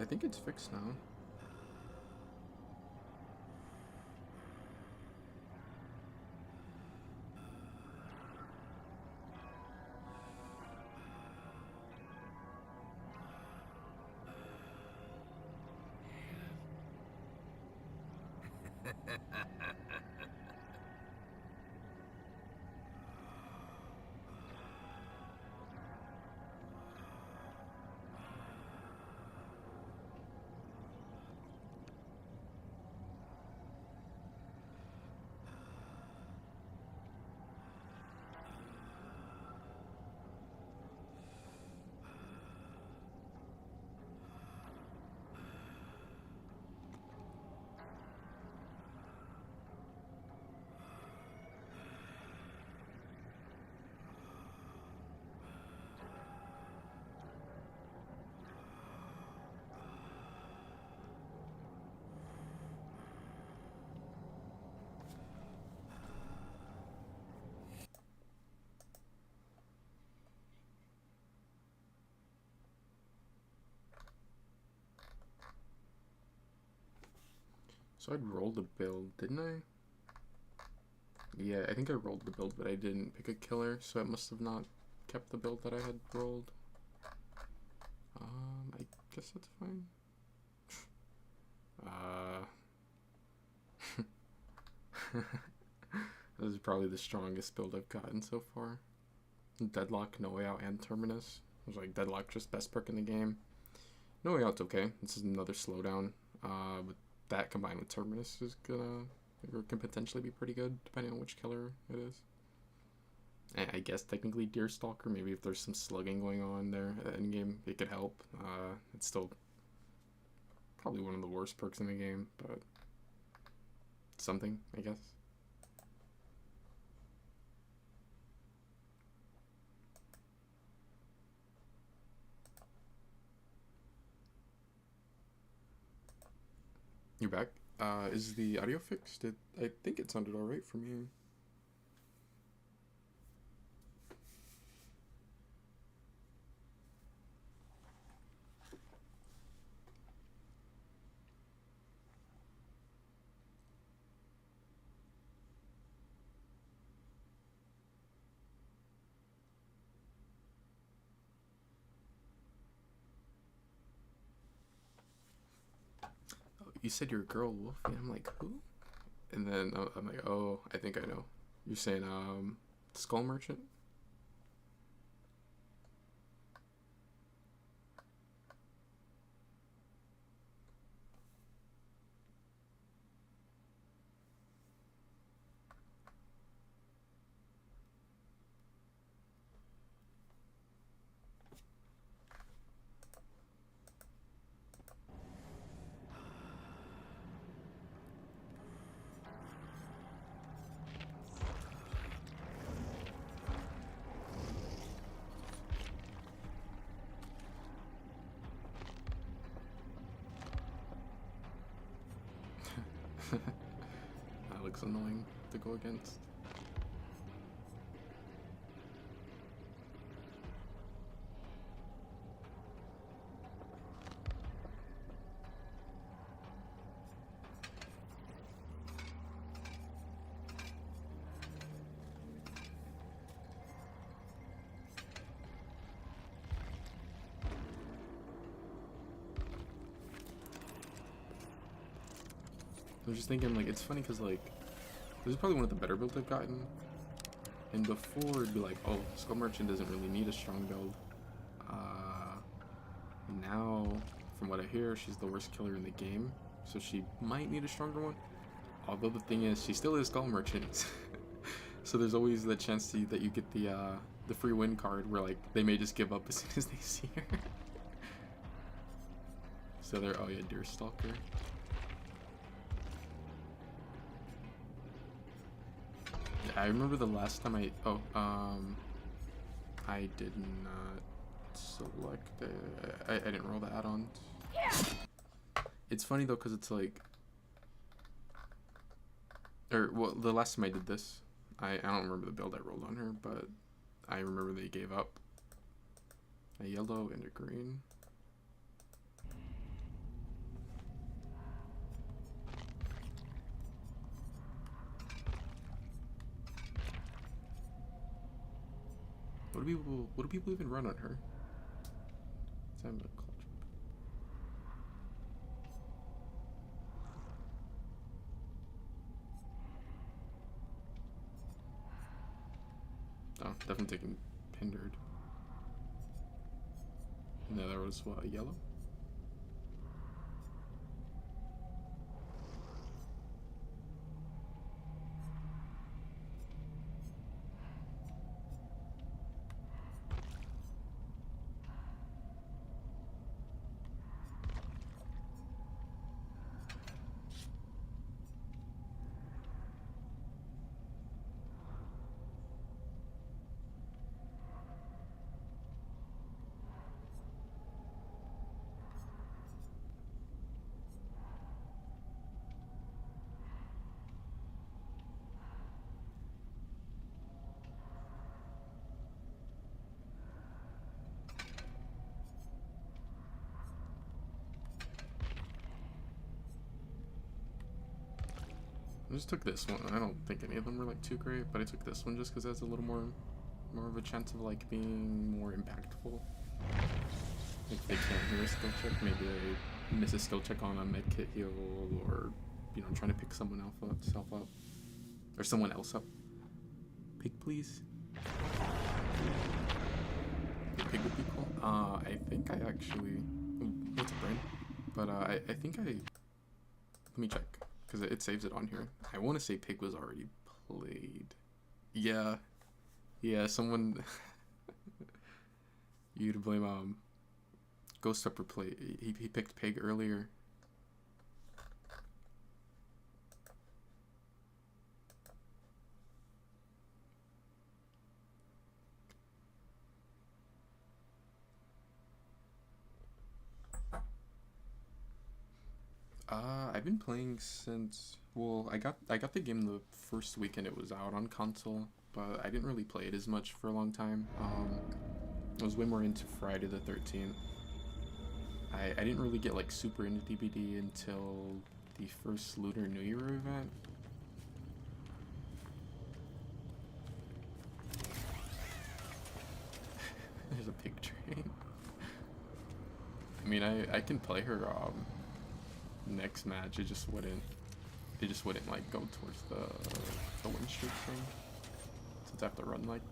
I think it's fixed now. So I'd rolled the build, didn't I? Yeah, I think I rolled the build, but I didn't pick a killer, so it must have not kept the build that I had rolled. I guess that's fine. This is probably the strongest build I've gotten so far. Deadlock, No Way Out, and Terminus. It was like Deadlock, just best perk in the game. No Way Out's okay. This is another slowdown. But that combined with Terminus is gonna, or can potentially be pretty good, depending on which killer it is. And I guess technically Deerstalker, maybe if there's some slugging going on there at the end game, it could help. It's still probably one of the worst perks in the game, but something, I guess. You're back. Is the audio fixed? I think it sounded alright for me. You said you're a girl wolf, and I'm like, who? And then I'm like, oh, I think I know. You're saying Skull Merchant? That looks annoying to go against. I was just thinking, like, it's funny because, like, this is probably one of the better builds I've gotten. And before, it'd be like, oh, Skull Merchant doesn't really need a strong build. Now, from what I hear, she's the worst killer in the game. So she might need a stronger one. Although the thing is, she still is Skull Merchant. So there's always the chance that you get the free win card where, like, they may just give up as soon as they see her. So there, oh yeah, Deerstalker. I remember the last time I did not select it. I didn't roll the add-ons. It's funny though, because it's like, well, the last time I did this, I don't remember the build I rolled on her, but I remember they gave up a yellow and a green. What do people even run on her? Time to culture. Oh, definitely taking hindered. And then there was what, a yellow? I just took this one. I don't think any of them were like too great, but I took this one just because it has a little more of a chance of like being more impactful. If they can't hear a skill check, maybe they miss a skill check on a medkit heal, or you know, trying to pick someone else up, or someone else up. Pig, please. Pig would be cool. I think I actually. What's a brain? But I think I. Let me check. Because it saves it on here. I want to say Pig was already played. Yeah. Yeah, someone... you to blame, Ghost Upper play. He picked Pig earlier. I've been playing since, well, I got the game the first weekend it was out on console, but I didn't really play it as much for a long time. I was way more into Friday the 13th. I didn't really get like super into DBD until the first Lunar New Year event. There's a pig train. I mean, I can play her next match. It just wouldn't like go towards the win streak thing, since I have to run like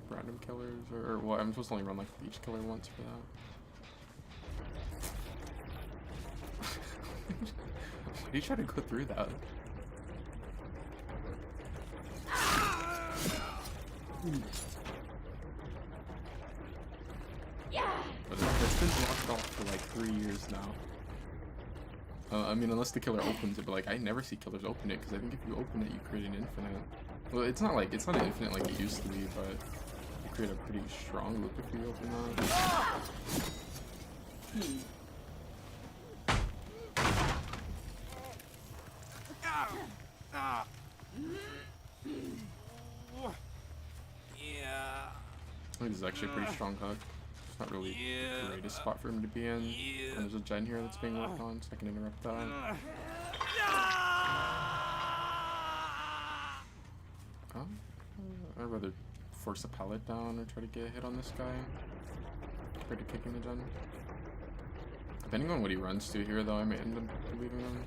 random killers, or well, I'm supposed to only run like each killer once for that. Why do you try to go through that? But it's been blocked off for like 3 years now. I mean, unless the killer opens it, but like I never see killers open it, because I think if you open it, you create an infinite. Well, it's not an infinite like it used to be, but you create a pretty strong loop if you open that. I think this is actually a pretty strong hook. It's not really the greatest spot for him to be in. And there's a gen here that's being worked on, so I can interrupt that. I'd rather force a pallet down or try to get a hit on this guy. Try to kick in the gen. Depending on what he runs to here, though, I may end up leaving him.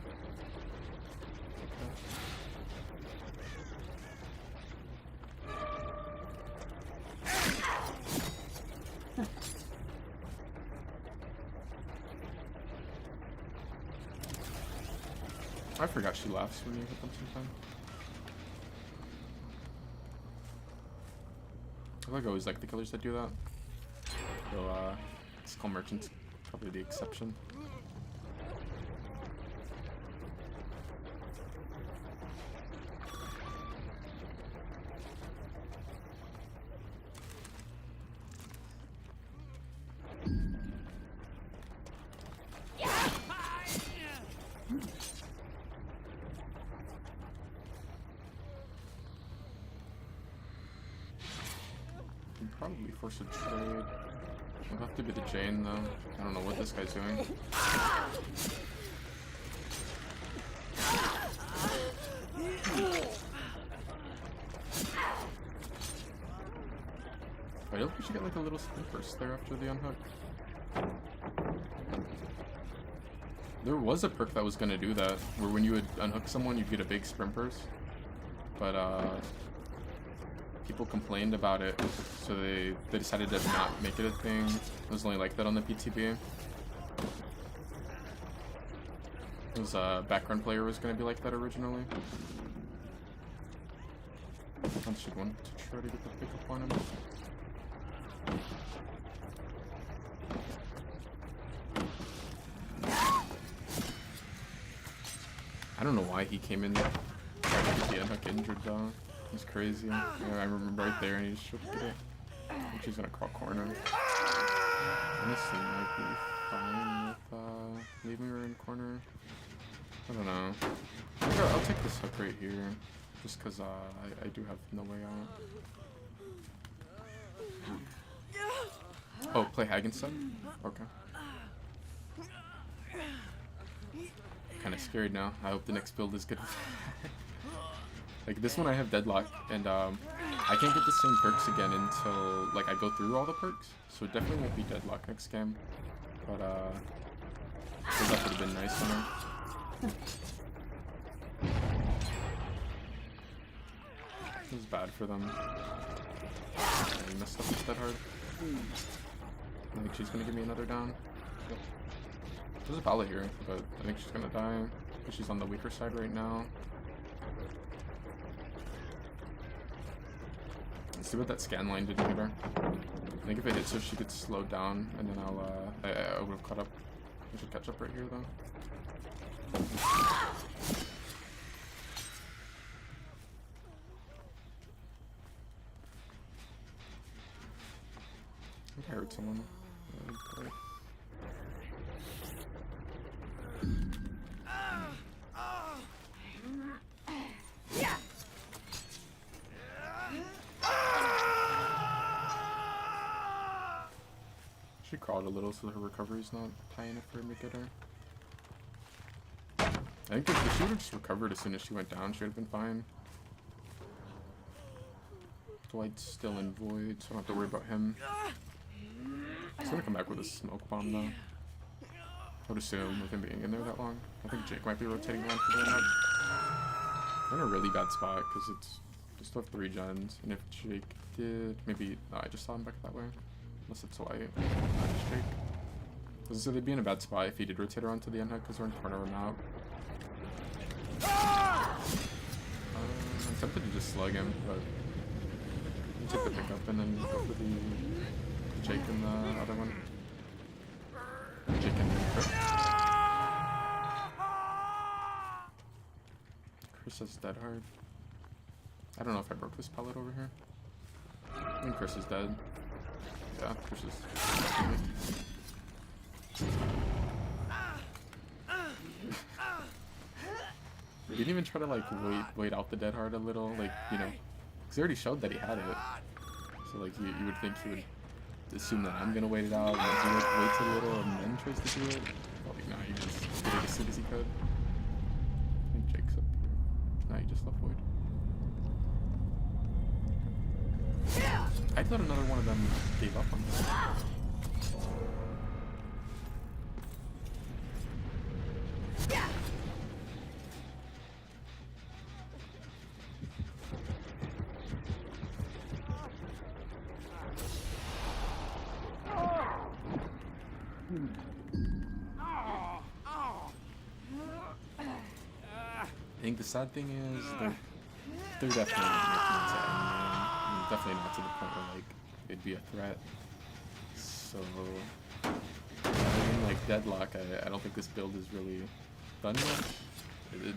I forgot she laughs when you hit them sometimes. I always like the killers that do that. So, it's called merchants. probably the exception. Probably force a trade. It'll have to be the Jane though. I don't know what this guy's doing. I hope we should get like a little spin burst there after the unhook. There was a perk that was gonna do that, where when you would unhook someone, you'd get a big sprint burst. But people complained about it, so they decided to not make it a thing. It was only like that on the PTB. It was a background player was gonna be like that originally. I should want to try to get the pickup on him. I don't know why he came in there. Tried to get the unhook injured though. It's crazy. Yeah, I remember right there and he just should get it. I think she's gonna crawl corner. Honestly, might be fine with leaving her in corner. I don't know. I think I'll take this hook right here. Just because I do have no way out. Oh, play Hag instead? Okay. Kind of scared now. I hope the next build is good. Like this one I have Deadlock, and I can't get the same perks again until like I go through all the perks. So it definitely won't be Deadlock next game. But that would have been nice on her. It was bad for them. I messed up with that hard. I think she's gonna give me another down. There's a Bala here, but I think she's gonna die. She's on the weaker side right now. Let's see what that scan line did to her. I think if it hits her, she gets slowed down, and then I would have caught up. I should catch up right here, though. I think I heard someone. She crawled a little so her recovery's not high enough for him to get her. I think if she would have just recovered as soon as she went down, she would have been fine. Dwight's still in void, so I don't have to worry about him. He's gonna come back with a smoke bomb though. I would assume with him being in there that long. I think Jake might be rotating around for that. We're in a really bad spot because it's we still have 3 gens, and if Jake did, maybe no, I just saw him back that way. Unless it's white, not just Jake. So they'd be in a bad spot if he did rotate around to the unhook because we're in corner of a map. I'm tempted to just slug him, but I'll take the pickup and then go for the Jake and the other one. Jake and Chris. Chris is dead hard. I don't know if I broke this pellet over here. I think Chris is dead. Yeah, Chris is. He didn't even try to like wait out the dead hard a little, like, you know, because he already showed that he had it. So like you would think he would assume that I'm gonna wait it out, and then he like waits a little and then tries to do it. Probably not. He just did it as soon as he could. I think Jake's up here. No, he just left void. I thought another one of them gave up on that. I think the sad thing is they're definitely making it to end, definitely not to the point where like it'd be a threat. So like Deadlock, I don't think this build is really done yet.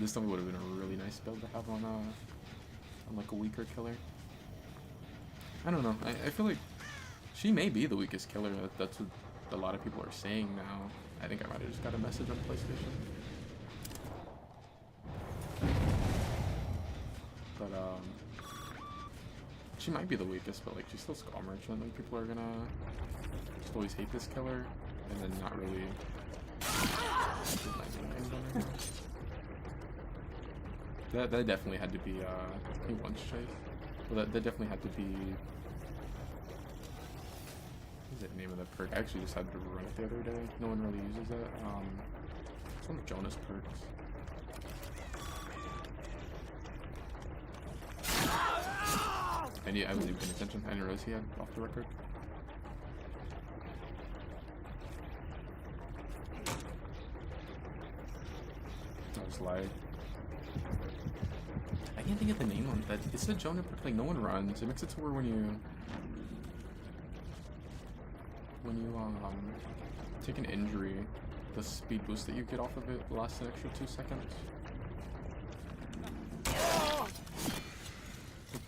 This would have been a really nice build to have on like a weaker killer. I don't know. I feel like she may be the weakest killer. That's what a lot of people are saying now. I think I might have just got a message on PlayStation. But she might be the weakest, but like she's still Skull Merchant. Like people are gonna just always hate this killer and then not really. That definitely had to be he once chase. Well, that definitely had to be. What is the name of that perk? I actually just had to run it the other day. No one really uses it. It's one of Jonas perks. I wasn't even paying attention. I didn't realize he had off the record. I just lied. I can't think of the name on that. It's a Jonah perk. Like no one runs. It makes it to where when you take an injury, the speed boost that you get off of it lasts an extra 2 seconds.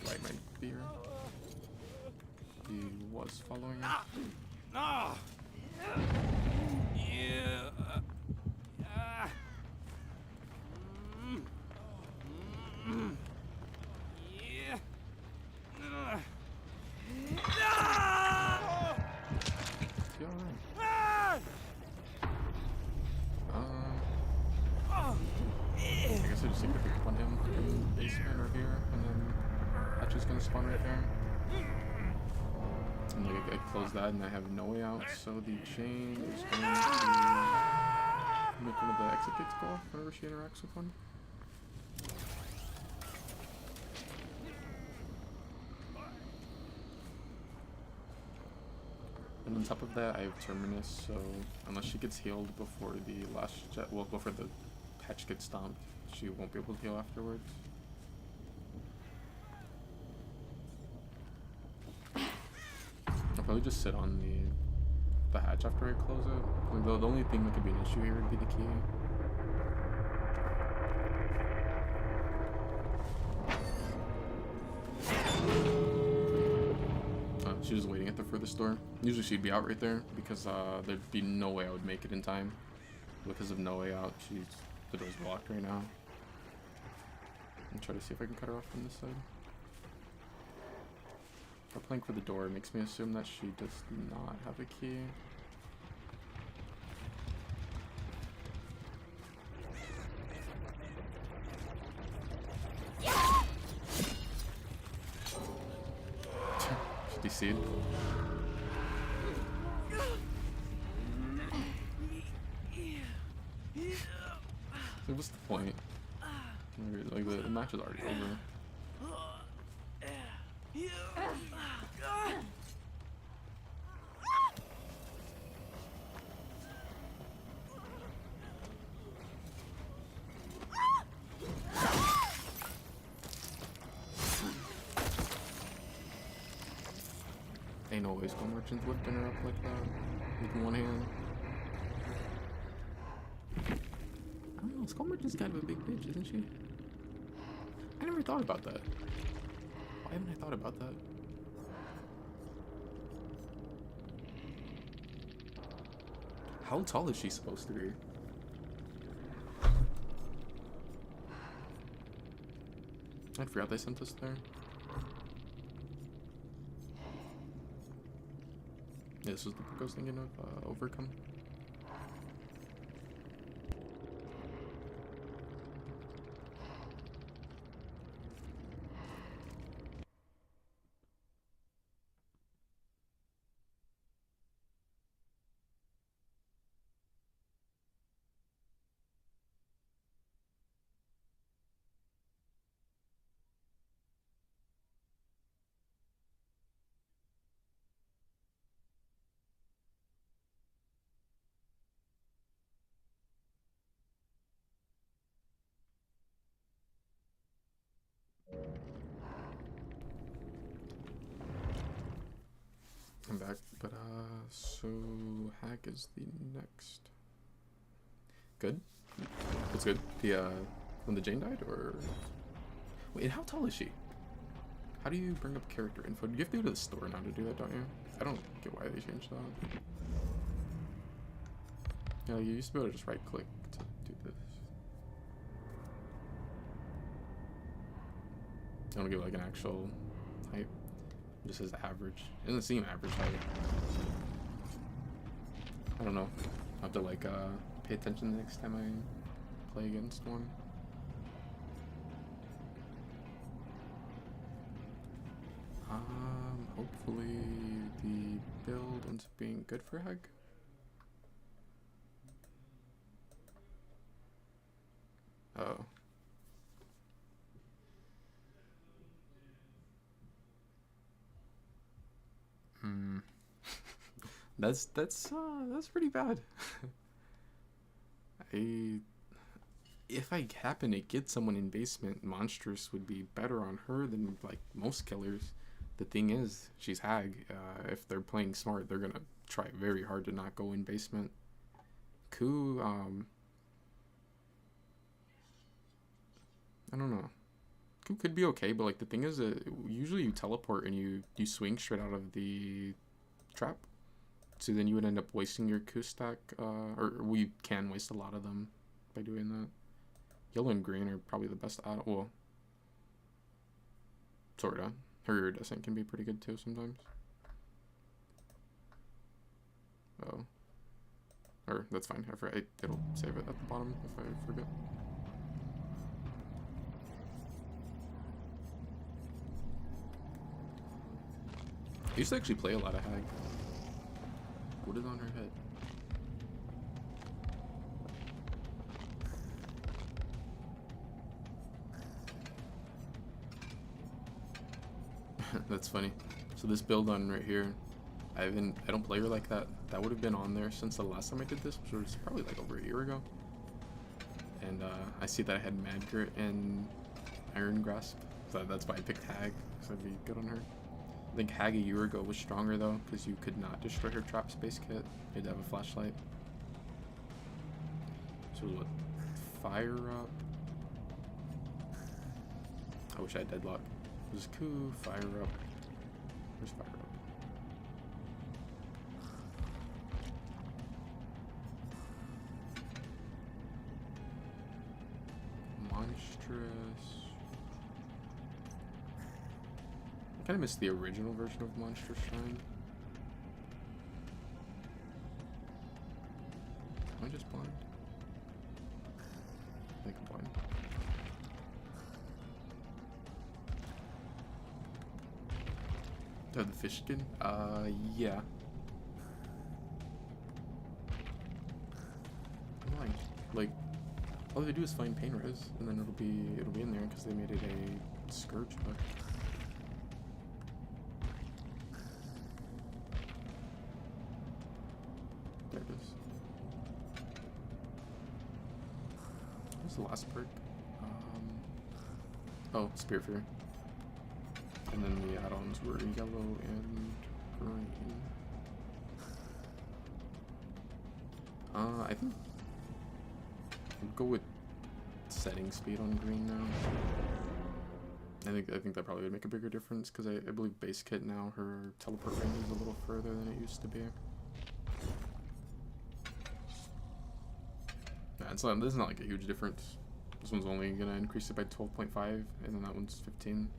Light might be here. He was following it. I guess I just take a pick on him in basement or here, and then that's just gonna spawn right there. And like I close that, and I have no way out. So the chain is going to make one of the exit gates go off whenever she interacts with one. And on top of that, I have Terminus, so unless she gets healed before the last jet, well, before the patch gets stomped, she won't be able to heal afterwards. I'll probably just sit on the hatch after I close it. Like, the only thing that could be an issue here would be the key. She's just waiting at the furthest door. Usually she'd be out right there because there'd be no way I would make it in time. Because of no way out, the door's blocked right now. I'm trying to see if I can cut her off from this side. Her playing for the door makes me assume that she does not have a key. DC'd. So what's the point? Like the match is already over. Ain't no way Skull Merchant's lifting her up like that with one hand. I don't know, Skull Merchant's kind of a big bitch, isn't she? I never thought about that. Why haven't I thought about that? How tall is she supposed to be? I forgot they sent us there. Yeah, this was the book I was thinking of, Overcome. I'm back, but So Hag is the next. Good. What's good? The when the Jane died, or wait, how tall is she? How do you bring up character info? You have to go to the store now to do that, don't you? I don't get why they changed that. Yeah, you used to be able to just right click to do this. I want to give like an actual height. It just says average. It doesn't seem average height. I don't know. I'll have to like pay attention the next time I play against one. Hopefully the build ends up being good for Heg. Oh. That's pretty bad. If I happen to get someone in basement, Monstrous would be better on her than like most killers. The thing is, she's Hag. If they're playing smart, they're gonna try very hard to not go in basement. Ku, I don't know. Ku could be okay, but like the thing is, usually you teleport and you swing straight out of the trap. So then you would end up wasting your Ku stack, or we can waste a lot of them by doing that. Yellow and green are probably the best out. Well, sorta. Her iridescent can be pretty good too sometimes. Oh. Or, that's fine. It'll save it at the bottom if I forget. I used to actually play a lot of Hag. What is on her head? That's funny. So this build on right here, I don't play her like that. That would have been on there since the last time I did this, which was probably like over a year ago. And I see that I had Madgrit and Iron Grasp, so that's why I picked Hag, so I'd be good on her. I think Hag a year ago was stronger though, because you could not destroy her trap space kit. You had to have a flashlight. So what? Fire up. I wish I had Deadlock. It was Ku, fire up. Where's fire up? Monstrous. I kind of missed the original version of Monstrous Shrine. Am I just blind? I think I'm blind. Do I have the fish skin? Yeah. I'm lying. Like, all they do is find pain res, and then it'll be in there because they made it a scourge hook. There it is. What's the last perk? Oh, Spear Fear. And then the add-ons were yellow and green. I think I'll go with setting speed on green now. I think that probably would make a bigger difference because I believe base kit now her teleport range is a little further than it used to be. Yeah, this is not like a huge difference. This one's only gonna increase it by 12.5, and then that one's 15.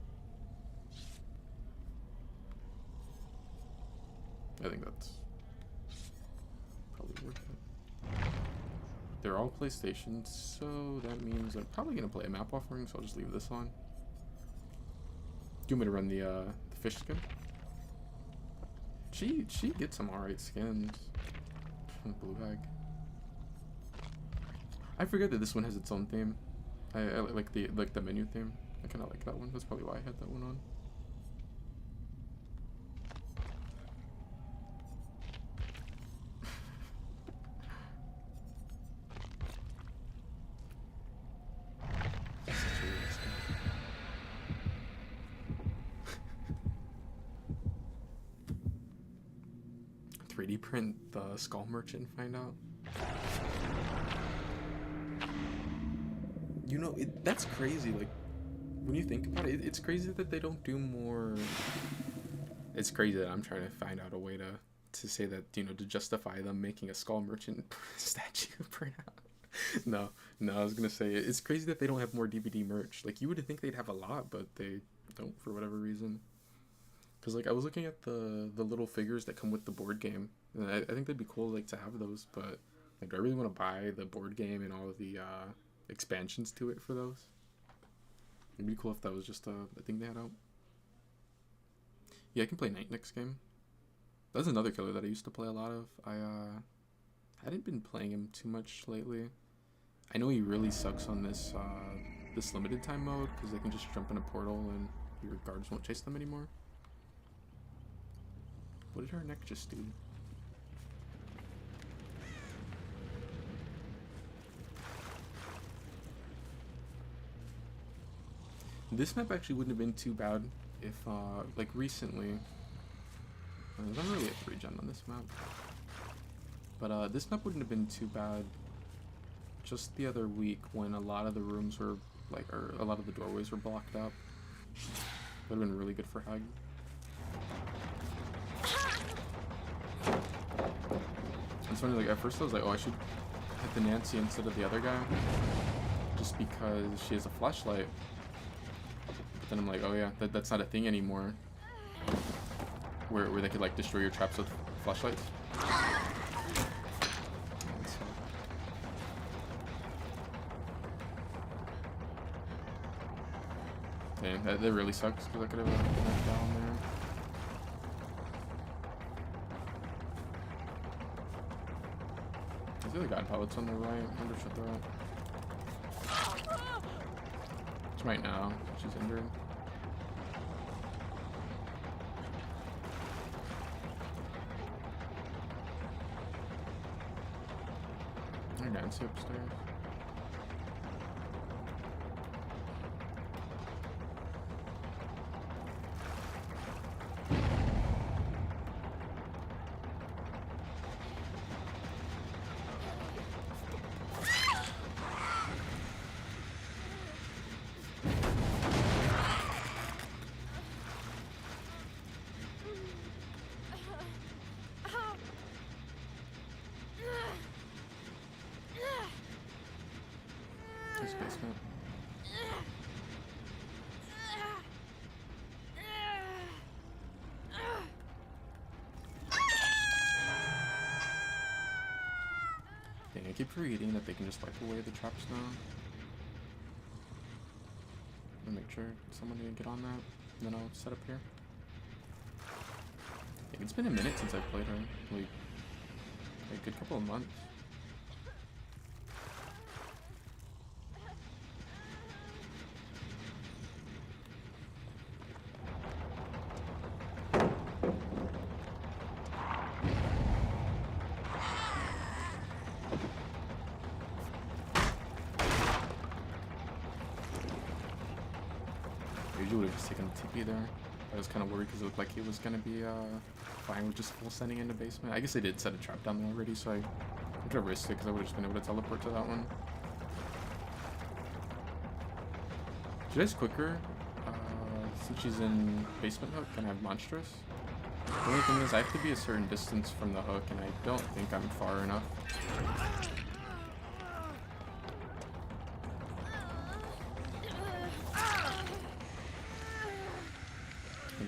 I think that's probably worth it. They're all PlayStations, so that means I'm probably gonna play a map offering, so I'll just leave this on. Do you want me to run the fish skin? She gets some alright skins. Blue bag. I forget that this one has its own theme. I like the menu theme. I kind of like that one. That's probably why I had that one on. 3D print the Skull Merchant and find out? You know, that's crazy. Like, when you think about it, it's crazy that they don't do more. It's crazy that I'm trying to find out a way to say that, you know, to justify them making a Skull Merchant statue print out. No, I was gonna say it's crazy that they don't have more DVD merch. Like, you would think they'd have a lot, but they don't for whatever reason. Cause like I was looking at the little figures that come with the board game, and I think they'd be cool like to have those. But like, do I really want to buy the board game and all of the expansions to it for those? It'd be cool if that was just a thing they had out. Yeah, I can play Night next game. That's another killer that I used to play a lot of. I hadn't been playing him too much lately. I know he really sucks on this this limited time mode because they can just jump in a portal and your guards won't chase them anymore. What did her neck just do? This map actually wouldn't have been too bad if, like recently, I'm really at 3-gen on this map, but this map wouldn't have been too bad just the other week when a lot of the rooms were, like, or a lot of the doorways were blocked up. That would have been really good for Hag. It's funny, like, at first I was like, oh, I should hit the Nancy instead of the other guy, just because she has a flashlight. Then I'm like, oh yeah, that's not a thing anymore. Where they could like destroy your traps with flashlights. Dang, that really sucks because I could have went down there. Is the other guide pilots on the right? I wonder if they're at. It's right now. She's injured. They're Nancy upstairs. Basement. Dang, I keep forgetting that they can just wipe away the traps now. I'll make sure someone didn't get on that, and then I'll set up here. Dang, it's been a minute since I've played her, like a good couple of months. Usually would have just taken the TP there. I was kind of worried because it looked like he was going to be fine with just full sending into basement. I guess they did set a trap down there already, so I could have risked it because I would have just been able to teleport to that one. Should I just quick her? Since she's in basement hook and I have monstrous. The only thing is I have to be a certain distance from the hook and I don't think I'm far enough.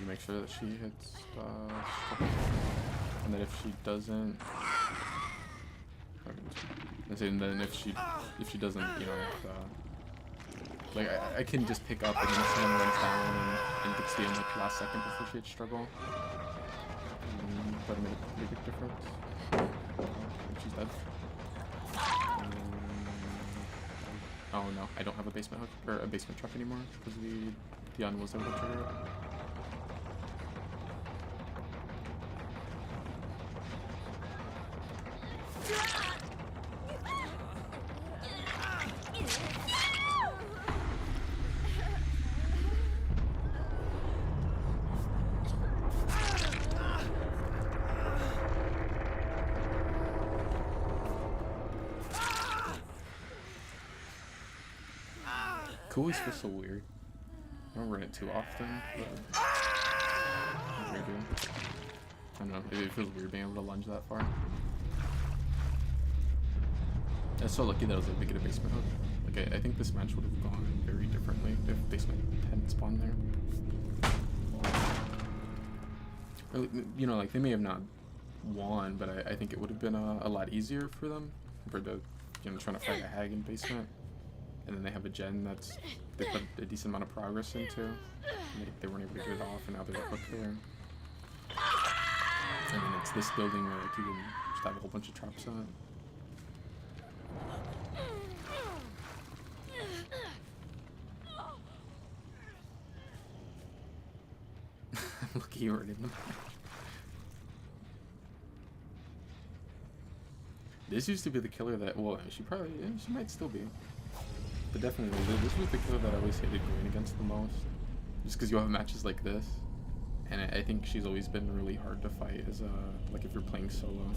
Make sure that she hits and then if she doesn't, and then if she doesn't, you know, like I can just pick up and then someone runs down and gets the end like last second before she hits struggle. But it made a big difference. She's dead. Oh no, I don't have a basement hook or a basement trap anymore because the un was able to trigger it. Always feels so weird. I don't run it too often, but I do. I don't know, it feels weird being able to lunge that far. I was so lucky that I was able to get a basement hook. Like, I think this match would have gone very differently if basement 10 spawned there. Or, you know, like, they may have not won, but I think it would have been a lot easier for them compared to, you know, trying to fight a hag in basement. And then they have a gen that's they put a decent amount of progress into. They weren't able to get it off, and now they're hooked there. And then it's this building where, like, you can just have a whole bunch of traps on it. Look, you already know. This used to be the killer that, well, she might still be. But definitely, this was the killer that I always hated going against the most. Just because you have matches like this. And I think she's always been really hard to fight as like if you're playing solo.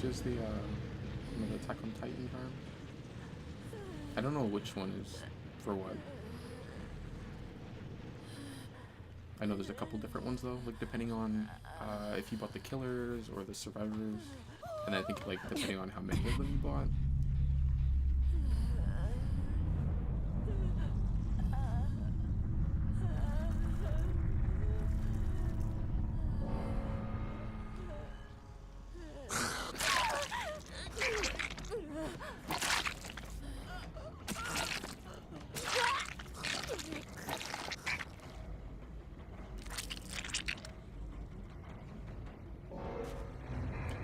She has the Attack on Titan arm. I don't know which one is for what. I know there's a couple different ones though, like depending on if you bought the killers or the survivors, and I think like depending on how many of them you bought.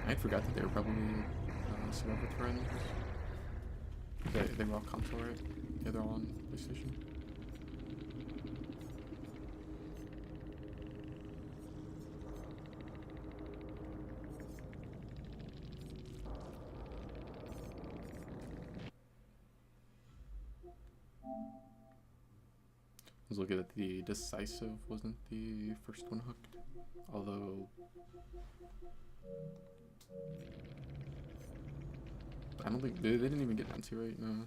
I forgot that they were probably survivor friends. They were all console, right? Yeah, they're all on PlayStation. I was looking at the decisive wasn't the first one hooked, although I don't think they didn't even get Nancy right now.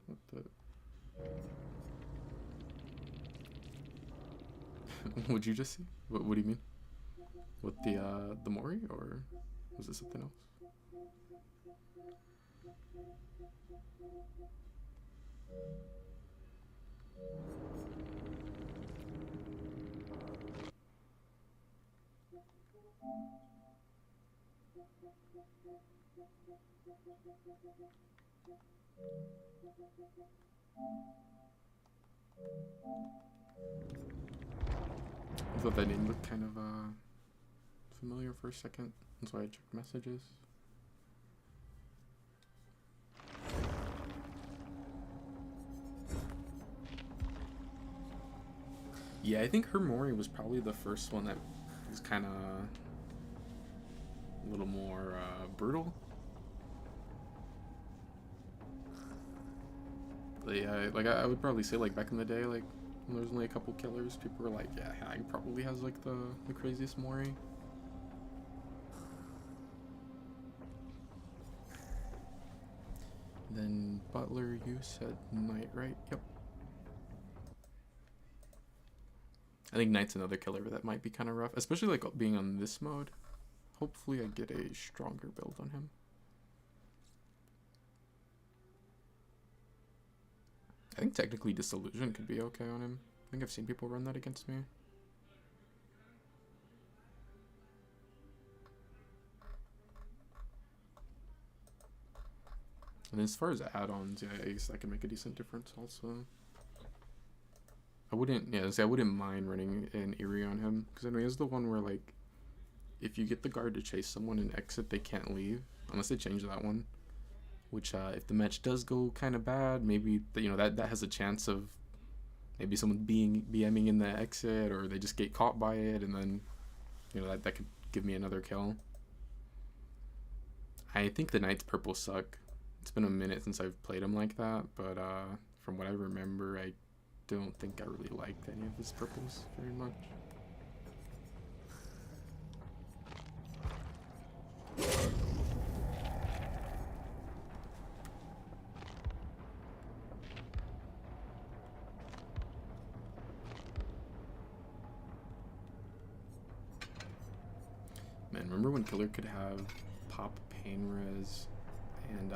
What the? What'd you just see? What do you mean? With the Mori, or was it something else? I thought that name looked kind of familiar for a second. That's why I checked messages. Yeah, I think her Mori was probably the first one that was kind of a little more brutal. Yeah, like I would probably say, like back in the day, like when there was only a couple killers, people were like, yeah, Hag probably has like the craziest Mori. Then Butler, you said Knight, right? Yep. I think Knight's another killer that might be kind of rough, especially like being on this mode. Hopefully I get a stronger build on him. I think technically Disillusion could be okay on him. I think I've seen people run that against me. And as far as add-ons, yeah, I guess that can make a decent difference also. I wouldn't mind running an Eerie on him, because I know he has the one where, like, if you get the guard to chase someone and exit, they can't leave, unless they change that one. Which, if the match does go kind of bad, maybe, that has a chance of maybe someone BMing in the exit, or they just get caught by it, and then, that could give me another kill. I think the Knight's purple suck. It's been a minute since I've played him like that, but from what I remember, I don't think I really liked any of his purples very much. Man, remember when Killer could have pop, pain res, and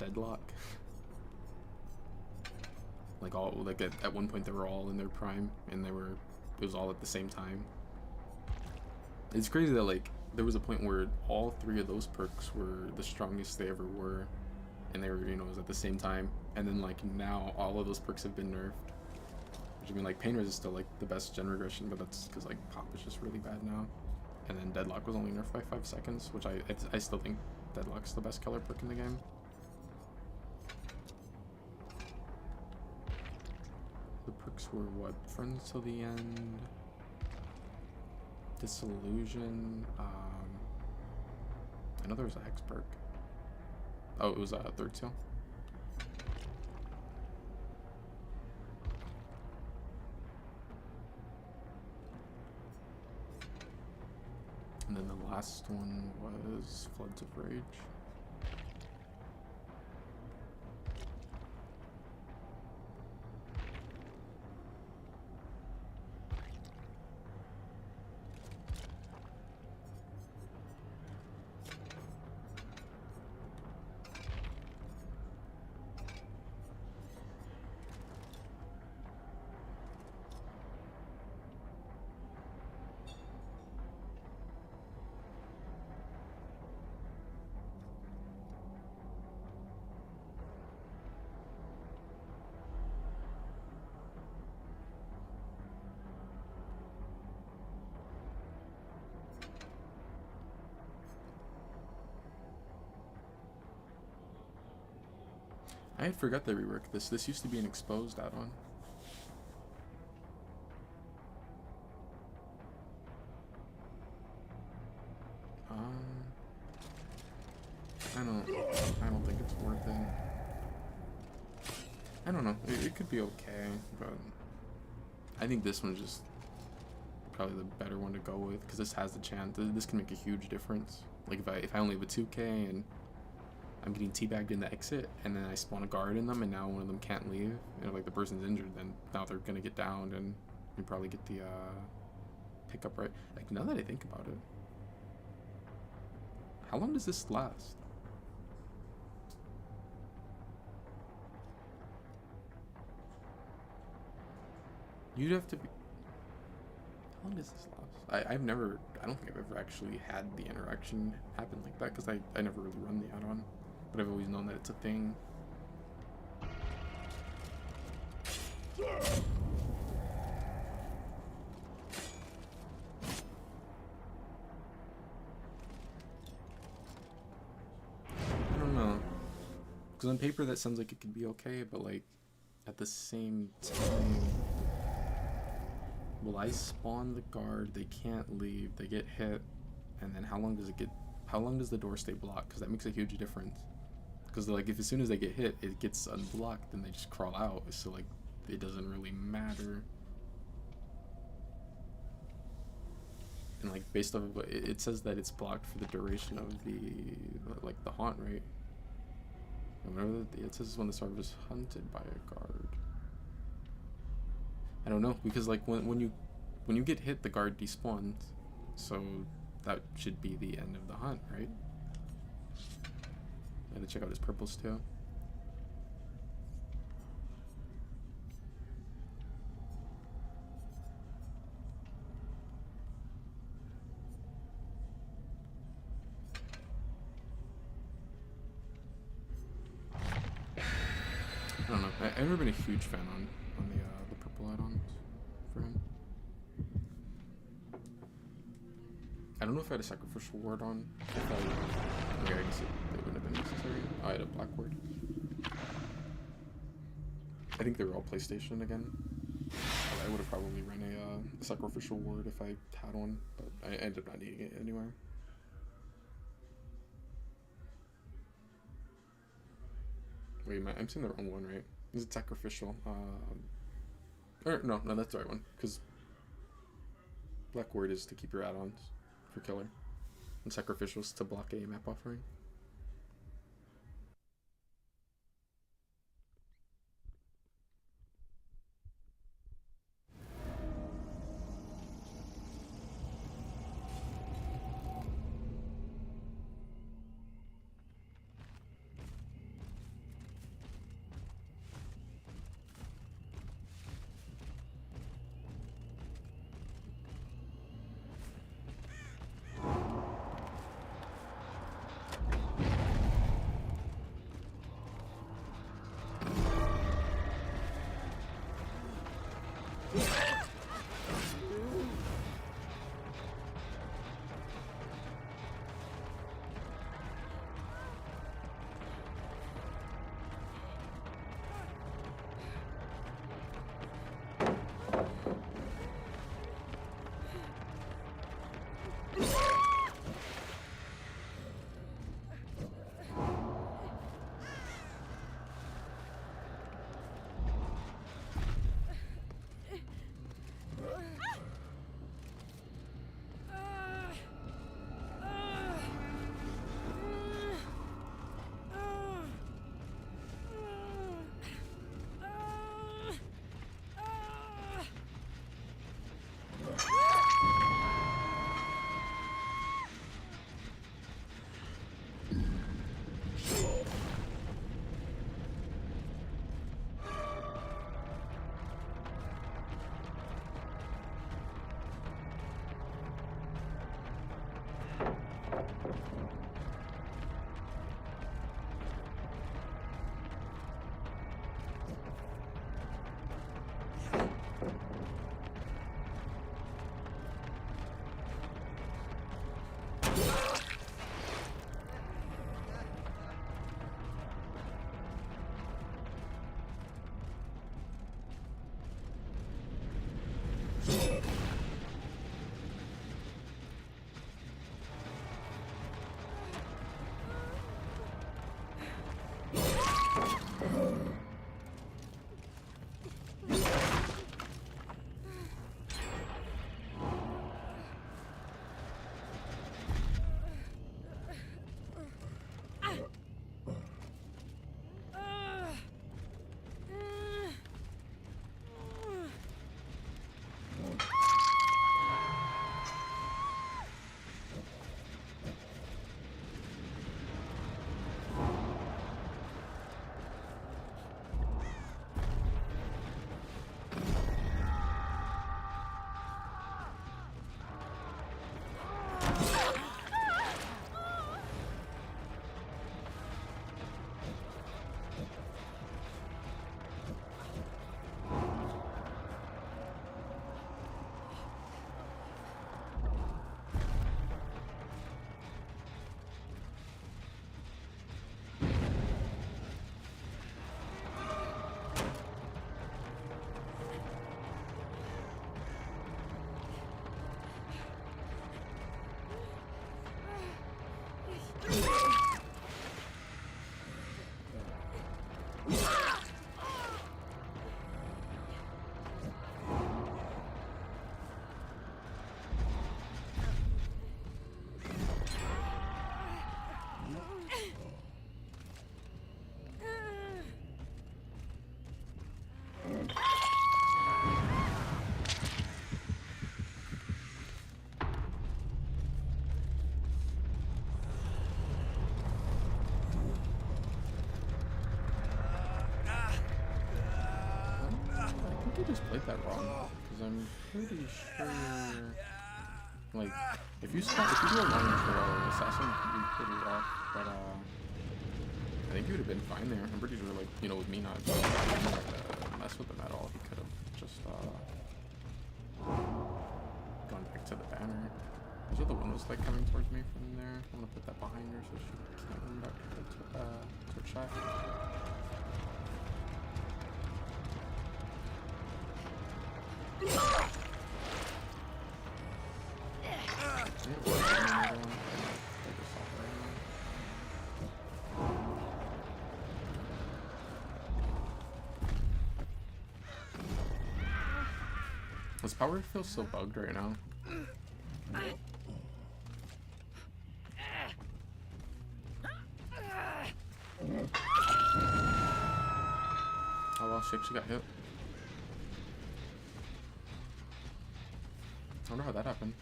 deadlock? Like at one point they were all in their prime, and it was all at the same time. It's crazy that like there was a point where all three of those perks were the strongest they ever were, and they were, you know, it was at the same time. And then like now all of those perks have been nerfed. Which I mean, like pain res is still like the best gen regression, but that's because like pop is just really bad now. And then deadlock was only nerfed by 5 seconds, which I still think deadlock's the best color perk in the game. The perks were what? Friends till the end. Disillusion. I know there was a hex perk. Oh, it was a third seal. And then the last one was Floods of Rage. I had forgot they reworked this. This used to be an exposed add-on. I don't think it's worth it. I don't know. It could be okay, but I think this one's just probably the better one to go with, because this has the chance. This can make a huge difference. Like if I only have a 2K and I'm getting teabagged in the exit, and then I spawn a guard in them, and now one of them can't leave, and if like the person's injured, then now they're gonna get downed, and you probably get the pickup, right? Like now that I think about it, how long does this last? You'd have to be. How long does this last? I don't think I've ever actually had the interaction happen like that, because I never really run the add-on. But I've always known that it's a thing. I don't know. Because on paper that sounds like it could be okay, but like at the same time, will I spawn the guard, they can't leave, they get hit, and then how long does the door stay blocked? Because that makes a huge difference. Because like if as soon as they get hit, it gets unblocked, then they just crawl out. So like it doesn't really matter. And like based off of what it says that it's blocked for the duration of the haunt, right? And whenever it says when the server is hunted by a guard. I don't know, because like when you get hit, the guard despawns, so that should be the end of the hunt, right? I had to check out his purples too. I don't know. I've never been a huge fan on the purple add-ons for him. I don't know if I had a sacrificial ward on. Okay, I guess it wouldn't have been necessary. Oh, I had a black ward. I think they were all PlayStation again. I would have probably run a sacrificial ward if I had one, but I ended up not needing it anywhere. Wait, I'm saying the wrong one, right? Is it sacrificial? Or no, that's the right one. Because Black Word is to keep your add-ons for killer, and sacrificial is to block a map offering. Just played that wrong, because I'm pretty sure, like, if you do a long trail, assassin could be pretty rough, but I think he would have been fine there. I'm pretty sure, like, you know, with me not mess with him at all, he could have just gone back to the banner. Those are the windows like coming towards me from there. I'm gonna put that behind her so she can't run back to the shot. This power feels so bugged right now. Oh well, she actually got hit. I wonder how that happened.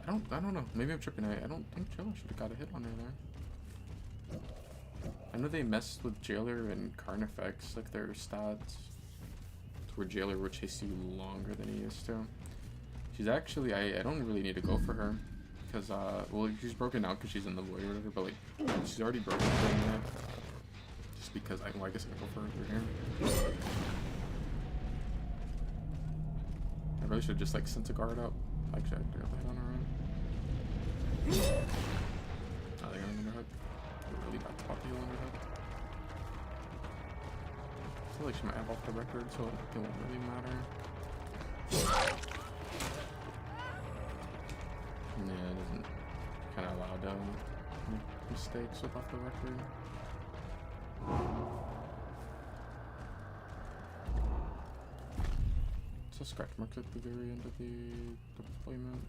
I don't know. Maybe I'm tripping. I don't think Jailer should have got a hit on her there. I know they messed with Jailer and Carnifex, like their stats, where Jailer will chase you longer than he used to. She's actually, I don't really need to go for her, because, well, she's broken now because she's in the void or whatever, but, like, she's already broken for a minute. Just because, well, I guess I can go for her through here. I really should have just, like, sent a guard up. Actually, I directly hit on her own. Oh, they're going underhook. Really bad spot to heal underhook. I feel like she might have off the record, so it won't really matter. Yeah, it isn't kind of allowed to make mistakes with off the record. So scratch marks at the very end of the deployment.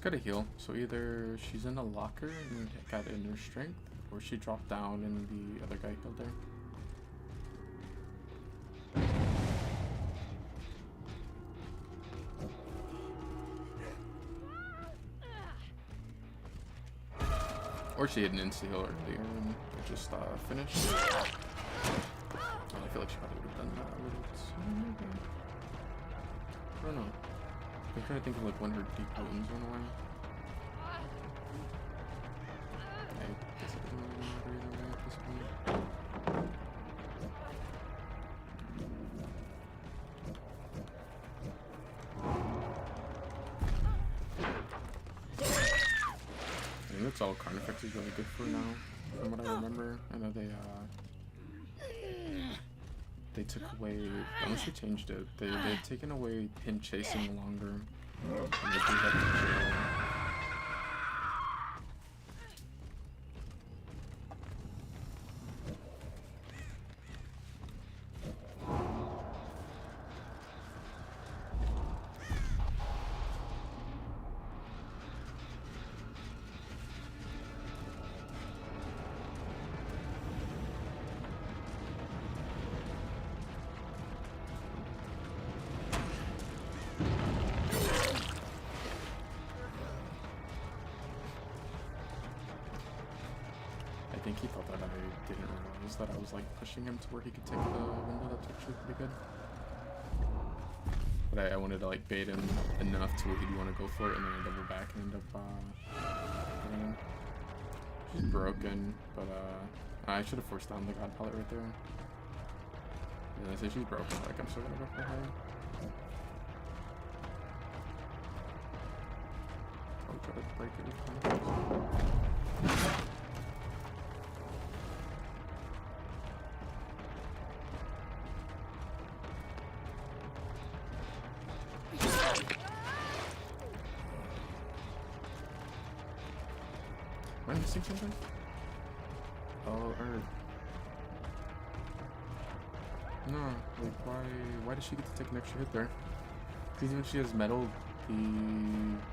Gotta heal, so either she's in a locker and got inner strength, or she dropped down and the other guy killed her. Or she had an insta heal earlier and it just finished. Oh, I feel like she probably would have done that a little sooner. I don't know. I'm trying to think of like when her deep wounds went away. I guess it doesn't really matter either way at this point. I think that's all Carnifex is really good for now, from what I remember. I know they took away, unless they changed it, they've taken away him chasing longer. And they do that to jail. I think he thought that I didn't realize that I was like pushing him to where he could take the window. That's actually pretty good. But I wanted to like bait him enough to where he'd want to go for it, and then I double back and end up hitting him. She's broken, but I should have forced down the god pallet right there. And I say she's broken, like I'm still gonna go for her. I'll try to break it with confidence. Am I missing something? Oh, or... No, like why does she get to take an extra hit there? Because even if she has metal, the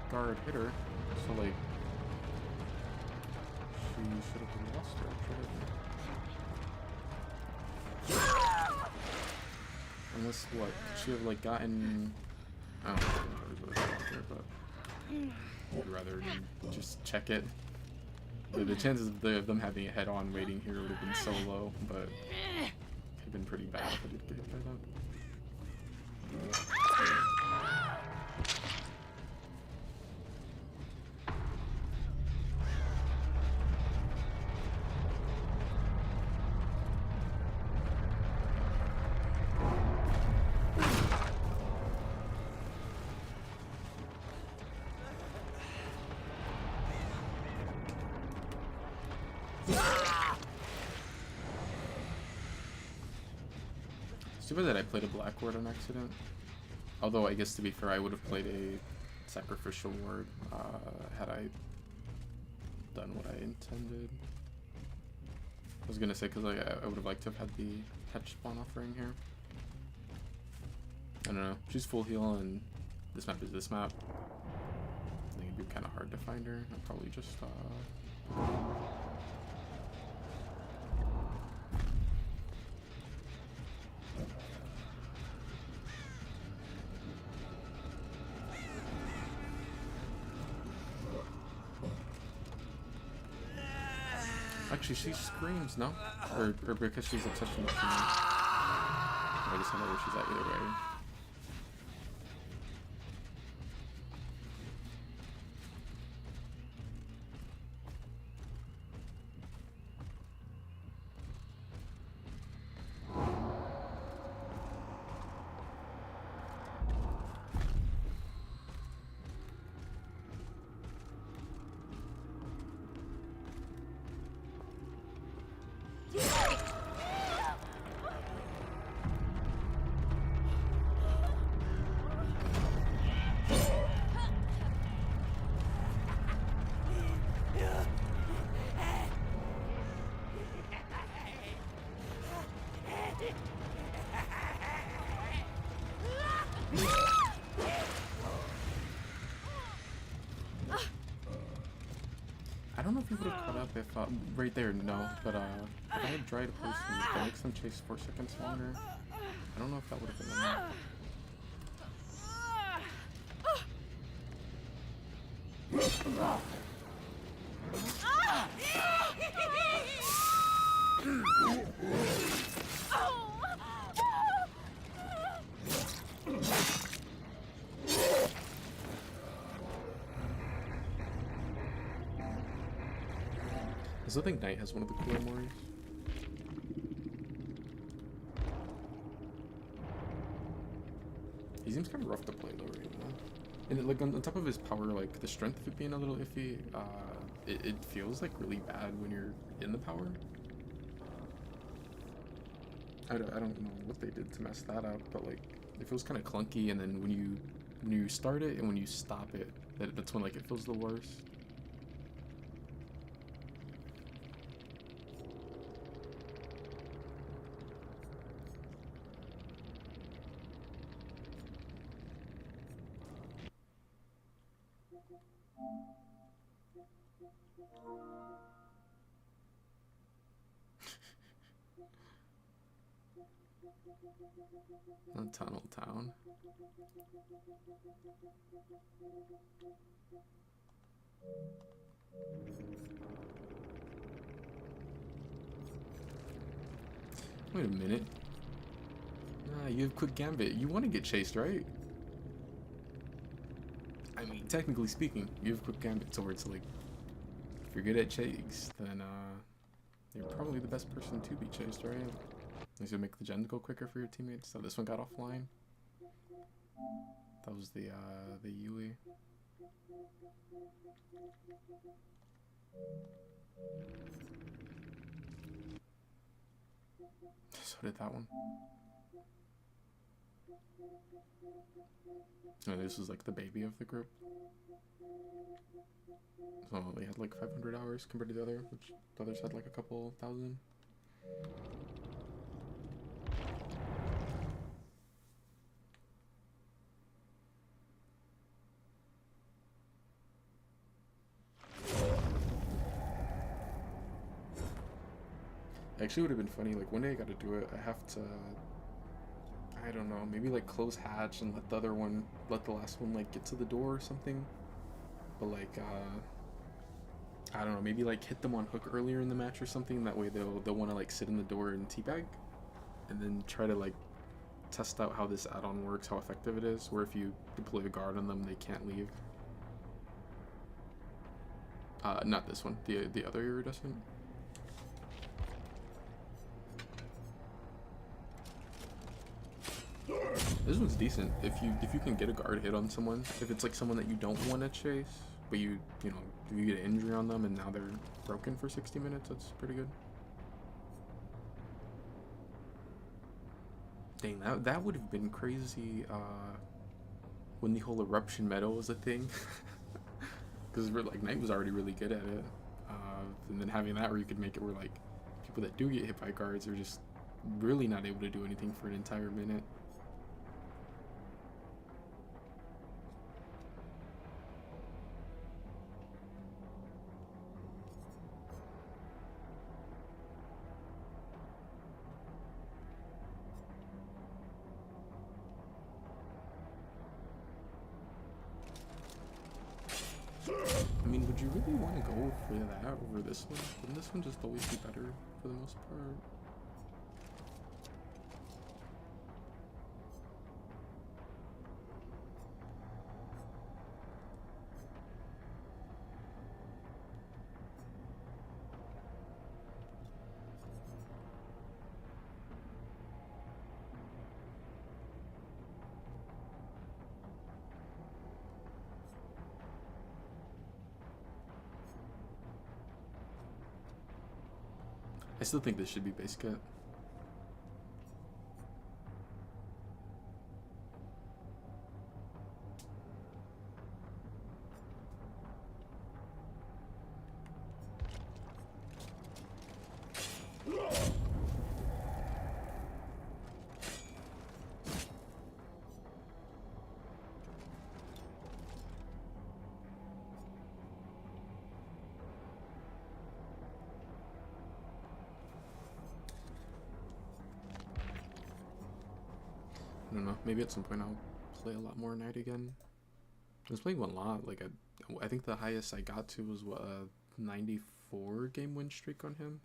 guard hit her, so like... She should have lost her extra hit. Unless, what, could she have like gotten I don't know if it's there, but I'd rather just check it. The chances of them having it head on waiting here would have been so low, but it would have been pretty bad if I did get hit by that. Stupid that I played a black ward on accident. Although I guess to be fair, I would have played a sacrificial ward had I done what I intended. I was gonna say because I would have liked to have had the touch spawn offering here. I don't know. She's full heal and this map is this map. I think it'd be kind of hard to find her. I'll probably just actually, she screams, no? Or because she's obsessed with me. I guess I know where she's at either way. I don't know if he would have caught up if, right there, no, but if I had dried a person, if I make them chase 4 seconds longer, I don't know if that would have been enough. I still think Knight has one of the cooler Moris. He seems kind of rough to play though right now. And like on top of his power, like the strength of it being a little iffy, it feels like really bad when you're in the power. I don't know what they did to mess that up, but like it feels kind of clunky, and then when you start it and when you stop it, that's when like it feels the worst. Tunnel Town. Wait a minute. Nah, you have quick gambit. You want to get chased, right? I mean, technically speaking, you have quick gambit, so it's like, if you're good at chase, then you're probably the best person to be chased, right? At least you'll make the gens go quicker for your teammates. So this one got offline. That was the Yui. So did that one. Oh, this was like the baby of the group. So they had like 500 hours compared to the other, which the others had like a couple thousand. Actually, would have been funny. Like one day I got to do it. I I don't know, maybe like close hatch and let the other one, let the last one like get to the door or something. But like, I don't know, maybe like hit them on hook earlier in the match or something. That way they'll want to like sit in the door and teabag, and then try to like test out how this add-on works, how effective it is. Where if you deploy a guard on them, they can't leave. Not this one, the other iridescent. This one's decent. If you can get a guard hit on someone, if it's like someone that you don't want to chase, but you know if you get an injury on them and now they're broken for 60 minutes, that's pretty good. Dang, that would have been crazy when the whole eruption meta was a thing, because like Knight was already really good at it, and then having that where you could make it where like people that do get hit by guards are just really not able to do anything for an entire minute. I mean, would you really want to go for that over this one? Wouldn't this one just always be better for the most part? I still think this should be base kit. I don't know. Maybe at some point I'll play a lot more Knight again. I was playing one a lot. Like I think the highest I got to was what, a 94 game win streak on him.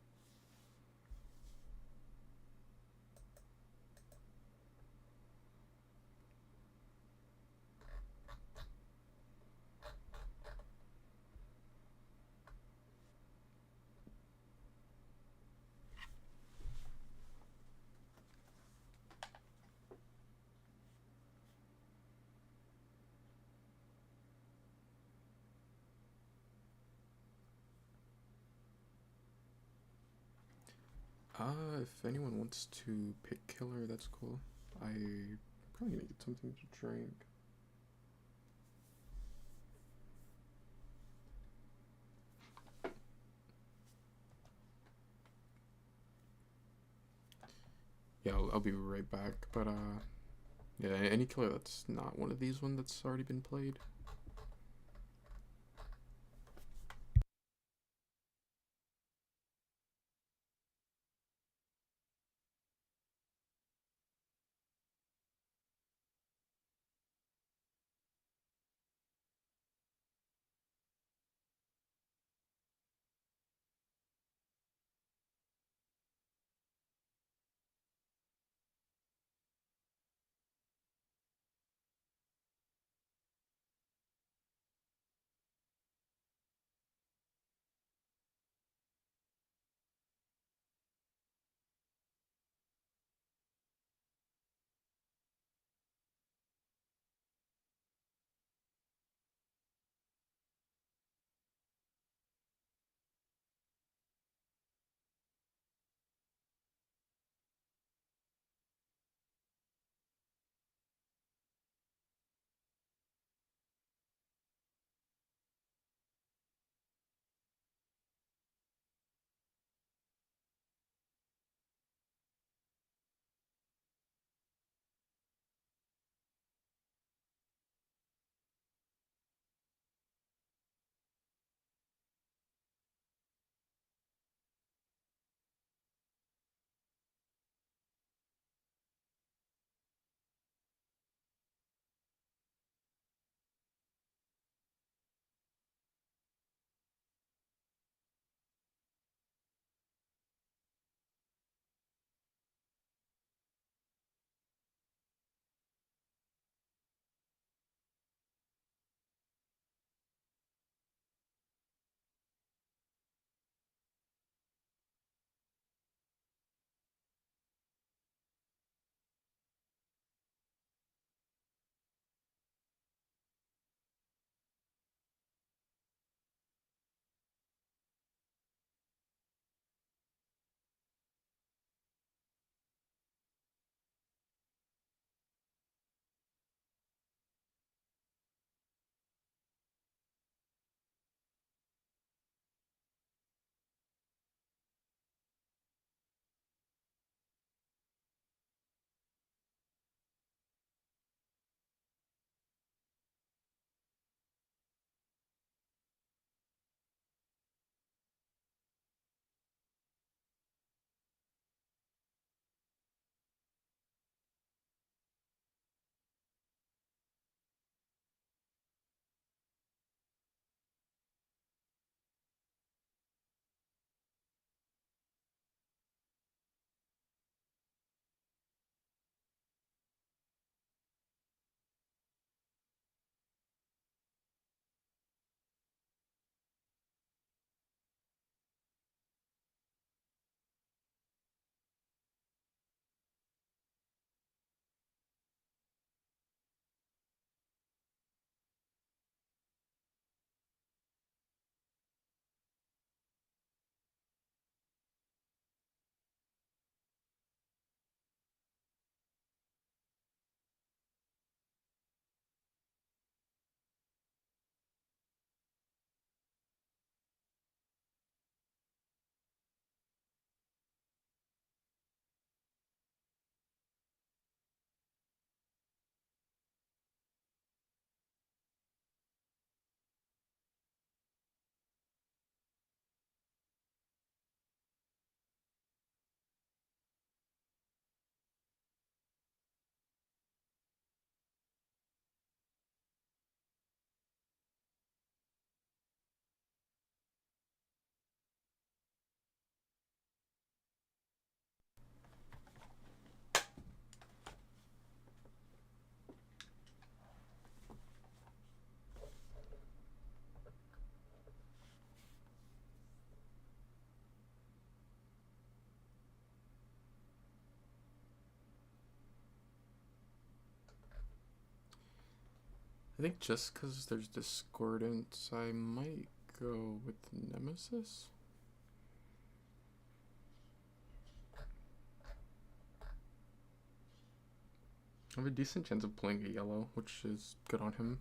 If anyone wants to pick killer, that's cool. I probably gonna get something to drink. Yeah, I'll be right back. But yeah, any killer that's not one of these one that's already been played. I think just because there's Discordance, I might go with Nemesis. I have a decent chance of playing a yellow, which is good on him.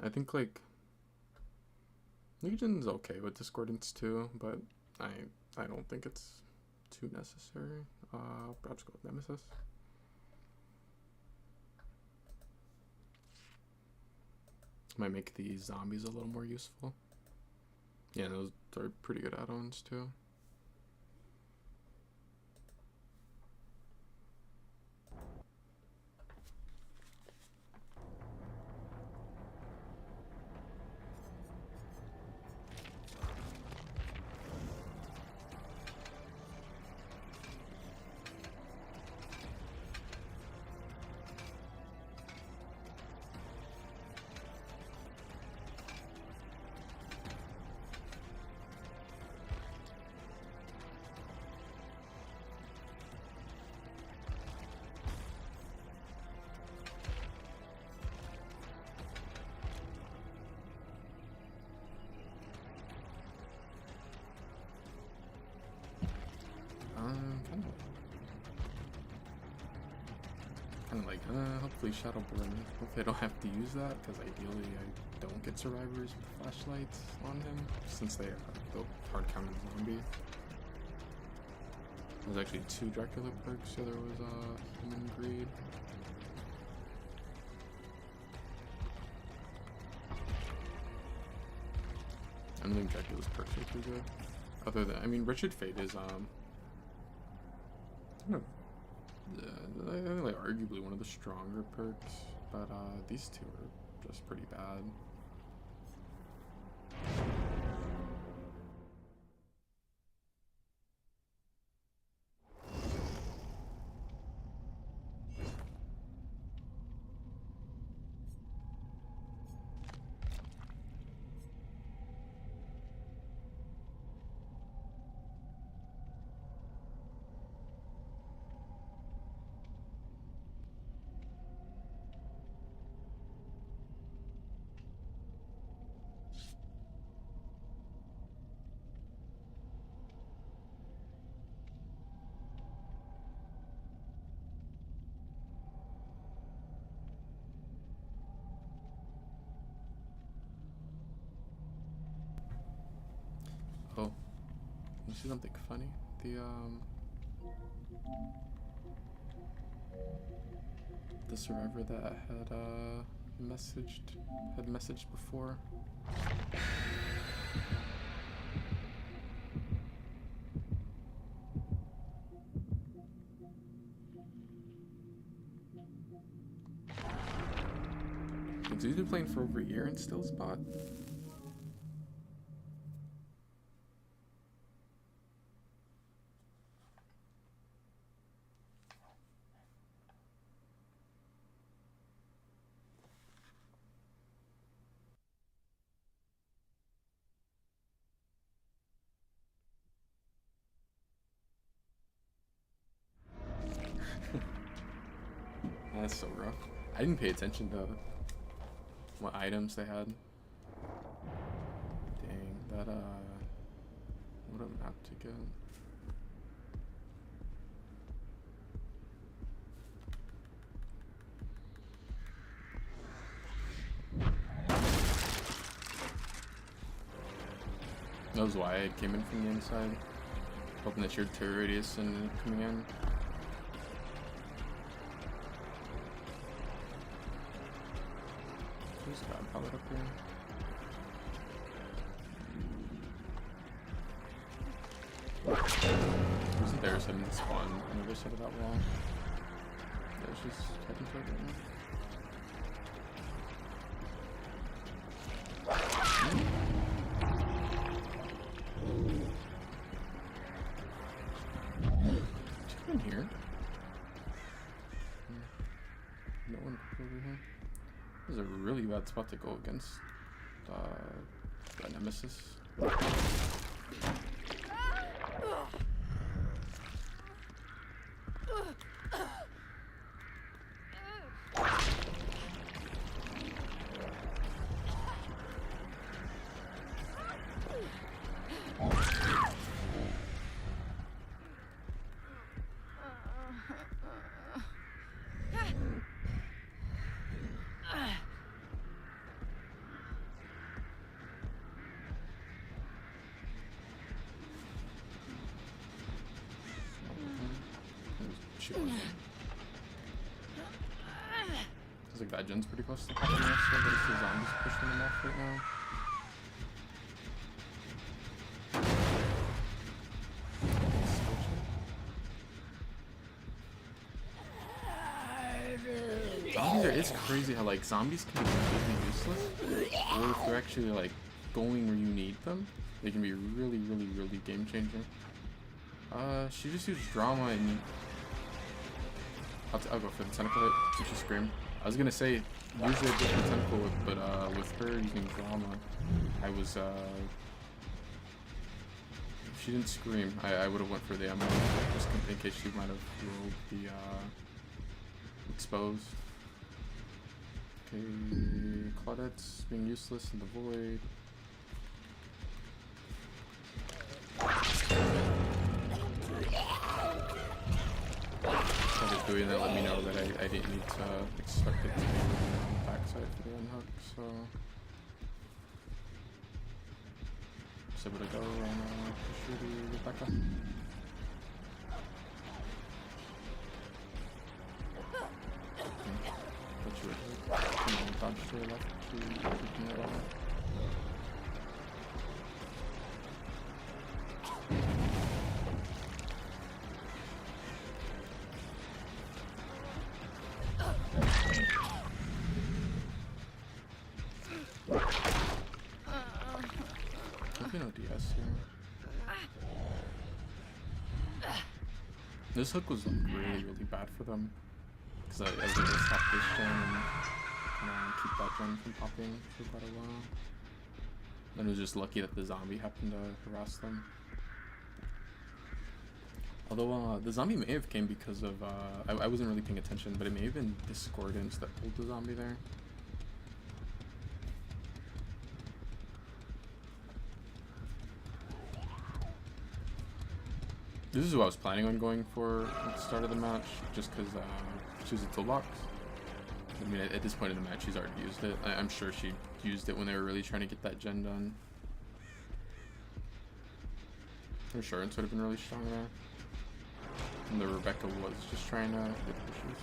I think like Legion's okay with Discordance too, but I don't think it's too necessary. Perhaps go with Nemesis. Might make the zombies a little more useful. Yeah, those are pretty good add-ons too. Hopefully Shadowborn. Hopefully I don't have to use that, because ideally I don't get survivors with flashlights on him, since they built hard counter zombie. There's actually 2 Dracula perks, so there was Human Greed. I don't think Dracula's perks are too good. Other than, I mean, Richard Fate is I think like arguably one of the stronger perks, but these 2 are just pretty bad. Oh, you see something funny? The survivor that had messaged before. So he's been playing for over a year and still spot. That's so rough. I didn't pay attention to what items they had. Dang, that what a map to get. That was why I came in from the inside, hoping that your turret radius and coming in. There's a god pallet up here. Wasn't there some spawn on the other side of that wall? There's just heading toward it now. In here? No one over here. This is a really bad spot to go against that Nemesis. Shoot. Sounds like that gen's pretty close to popping off, so but it's the zombies pushing them off right now. It's crazy how like zombies can be completely useless, or if they're actually like going where you need them, they can be really game changer. She just used drama and I'll go for the tentacle hit since she screamed. I was gonna say usually I go for the tentacle whip, but with her using drama, I was if she didn't scream, I would have went for the ammo just in case she might have rolled the exposed. Okay, Claudette's being useless in the void. Started doing that, let me know that I didn't need to expect it to be on the backside for the unhook, so just able to go and push the Rebecca. What you would do? Dodge to the left to keep that on. No DS here. This hook was like really bad for them because I was able to stop this gen and keep that gen from popping for quite a while. And it was just lucky that the zombie happened to harass them. Although the zombie may have came because of I wasn't really paying attention, but it may have been Discordance that pulled the zombie there. This is who I was planning on going for at the start of the match, just because she was a toolbox. I mean, at this point in the match, she's already used it. I'm sure she used it when they were really trying to get that gen done. Her assurance would have been really strong there. And the Rebecca was just trying to get pushes.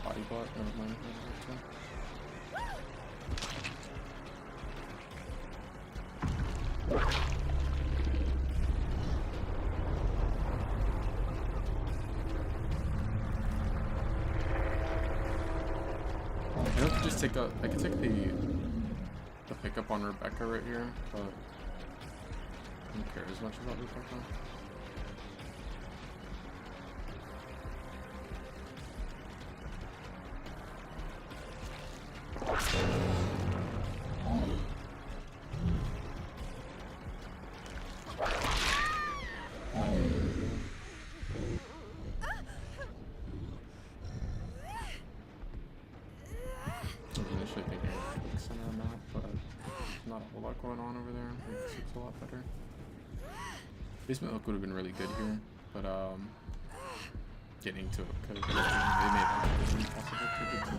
Body block, never mind. I could just take I could take the pickup on Rebecca right here, but I don't care as much about Rebecca. Basement hook would have been really good here, but getting to it could have been impossible to get to.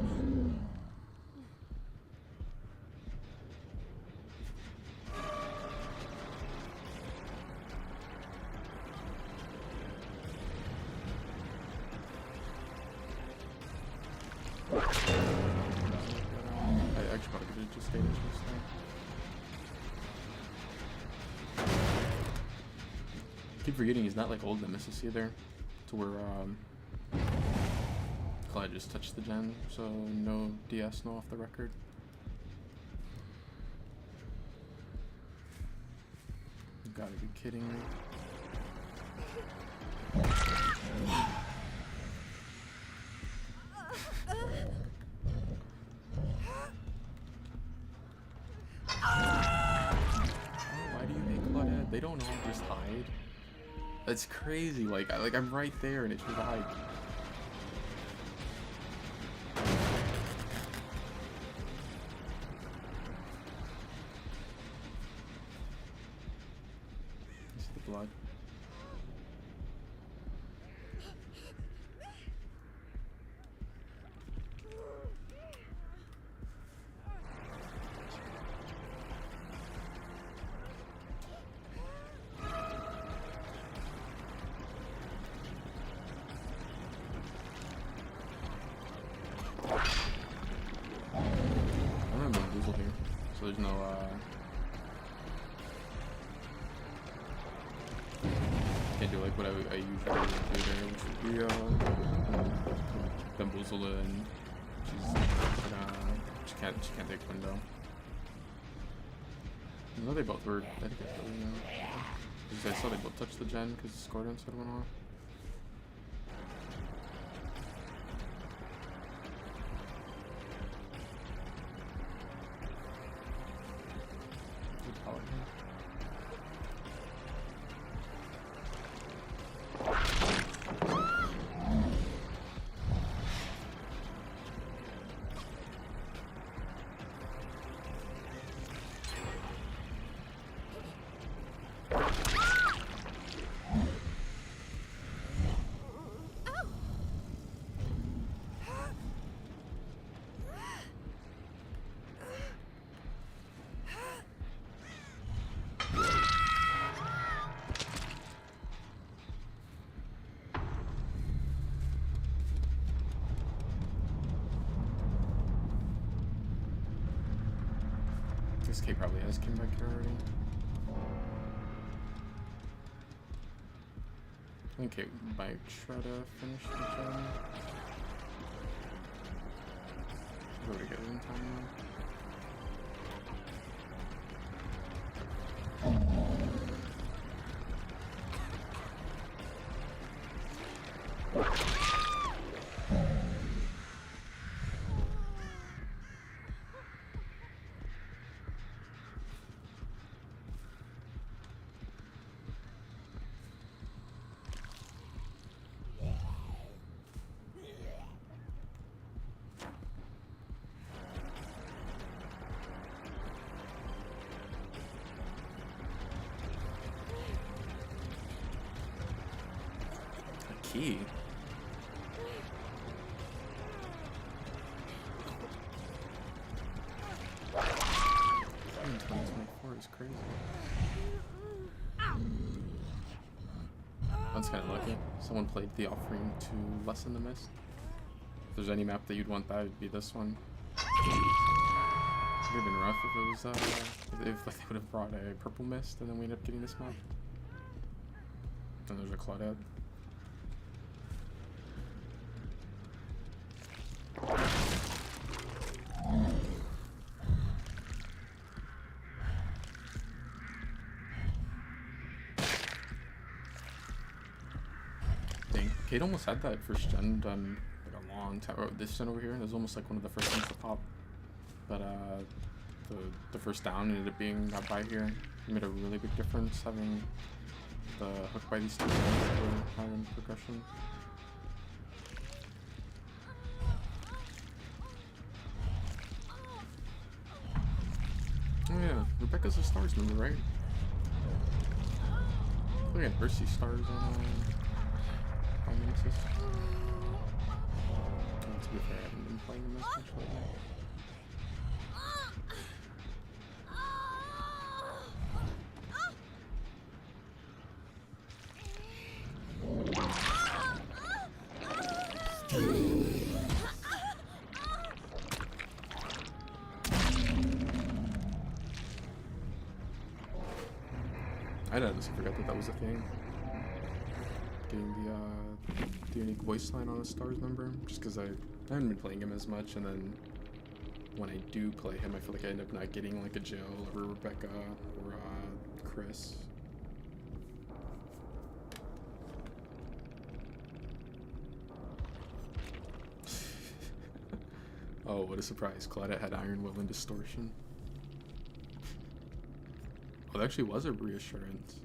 I actually probably could have just stayed in this thing. I keep forgetting he's not like old Nemesis either, to where Glad I just touched the gen, so no DS, no off the record. You gotta be kidding me. Why do you hate Claudette? They don't all just hide. That's crazy. Like I'm right there and it should hide. This is the blood. So there's no can't do like what I usually do there, which would be bamboozle and she can't take window. I know they both were dedicated, you know. Because I saw they both touched the gen because Scorpion said went off. This K probably has Kim back here already. I think K might try to finish the gen. Go to get it in time now. Key. 2024 is crazy. That's kind of lucky. Someone played the offering to lessen the mist. If there's any map that you'd want, that would be this one. It would have been rough if it was if like, they would have brought a purple mist and then we ended up getting this map. And there's a Claudette. Kate almost had that first gen done like a long time. Or this gen over here, it was almost like one of the first ones to pop. But the first down ended up being that by here. It made a really big difference having the hook by these two guys for having progression. Oh yeah, Rebecca's a stars member, right? Look at Mercy stars on Nemesis. Oh, to be fair, I haven't been playing them as much lately. I honestly forgot that that was a thing. getting the unique voice line on a Stars member, just because I haven't been playing him as much, and then when I do play him, I feel like I end up not getting like a Jill or Rebecca or Chris. Oh, what a surprise. Claudette had Iron Will and Distortion. Oh, that actually was a reassurance.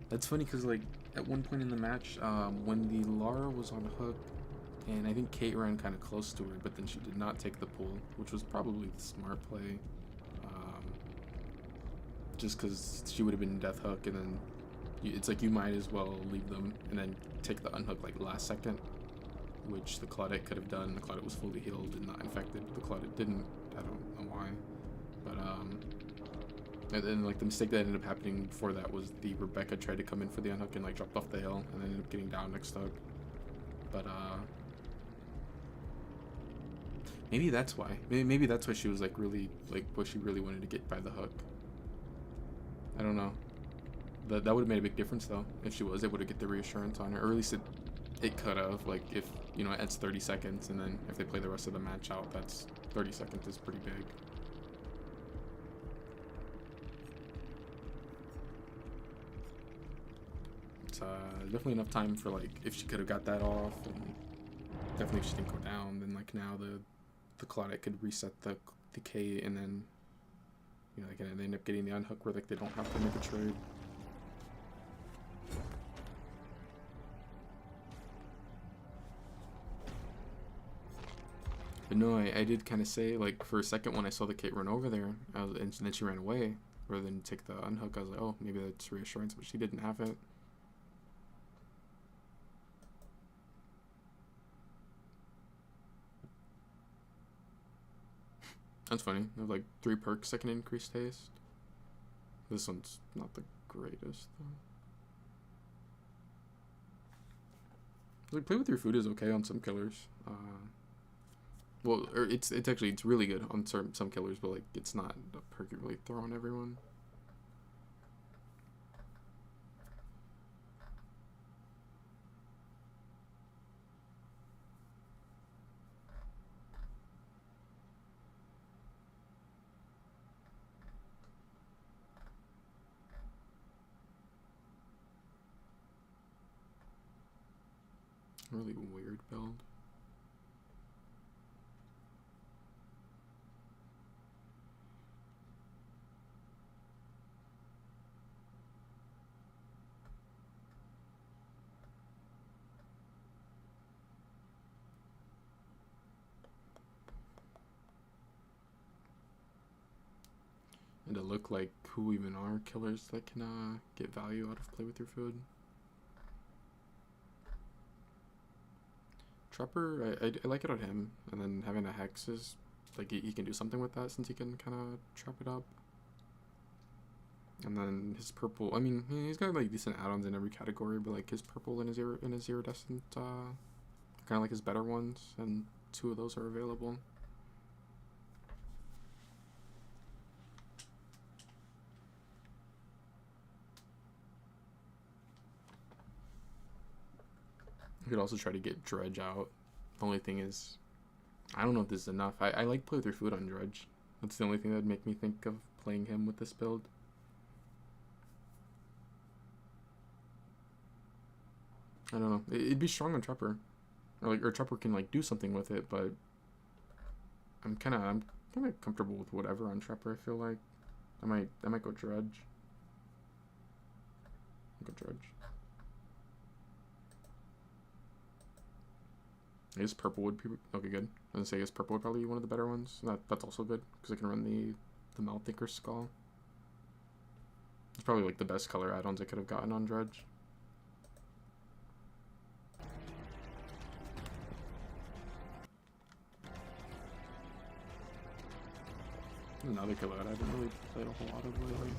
That's funny because, like, at one point in the match, when the Lara was on hook, and I think Kate ran kind of close to her, but then she did not take the pull, which was probably the smart play. Just because she would have been death hook, and then it's like you might as well leave them and then take the unhook like last second, which the Claudette could have done. The Claudette was fully healed and not infected. The Claudette didn't. I don't know why, but and then like the mistake that ended up happening before that was the Rebecca tried to come in for the unhook and like dropped off the hill and then ended up getting down next hook. But maybe that's why. Maybe that's why she was like really like what she really wanted to get by the hook. I don't know. That would have made a big difference though if she was able to get the reassurance on her, or at least it could have. Like if you know it adds 30 seconds, and then if they play the rest of the match out, that's 30 seconds is pretty big. It's definitely enough time for like if she could have got that off, and definitely if she didn't go down, then like now the Claudette could reset the K, and then you know they end up getting the unhook where like they don't have to make a trade. But no, I did kind of say, like, for a second when I saw the Kate run over there, and then she ran away, rather than take the unhook, I was like, oh, maybe that's reassurance, but she didn't have it. That's funny. They have, like, 3 perks that can increase taste. This one's not the greatest, though. Like, play with your food is okay on some killers. Well, or it's really good on some killers, but like it's not a perk you really throw on everyone. Really weird build. And to look like who even are killers that can get value out of play with your food. Trapper, I like it on him, and then having a Hex is, like, he can do something with that since he can kind of trap it up. And then his purple, I mean, he's got like decent add-ons in every category, but like his purple and his iridescent, kind of like his better ones, and 2 of those are available. You could also try to get Dredge out. The only thing is, I don't know if this is enough. I like play with your food on Dredge. That's the only thing that would make me think of playing him with this build. I don't know. It'd be strong on Trapper, or Trapper can like do something with it. But I'm kind of comfortable with whatever on Trapper. I feel like I might go Dredge. I'll go Dredge. I guess purple would be okay. Good. I was gonna say I guess purple would probably be one of the better ones. That's also good because I can run the Malthinker Skull. It's probably like the best color add-ons I could have gotten on Dredge. Another killer that I haven't really played a whole lot of lately.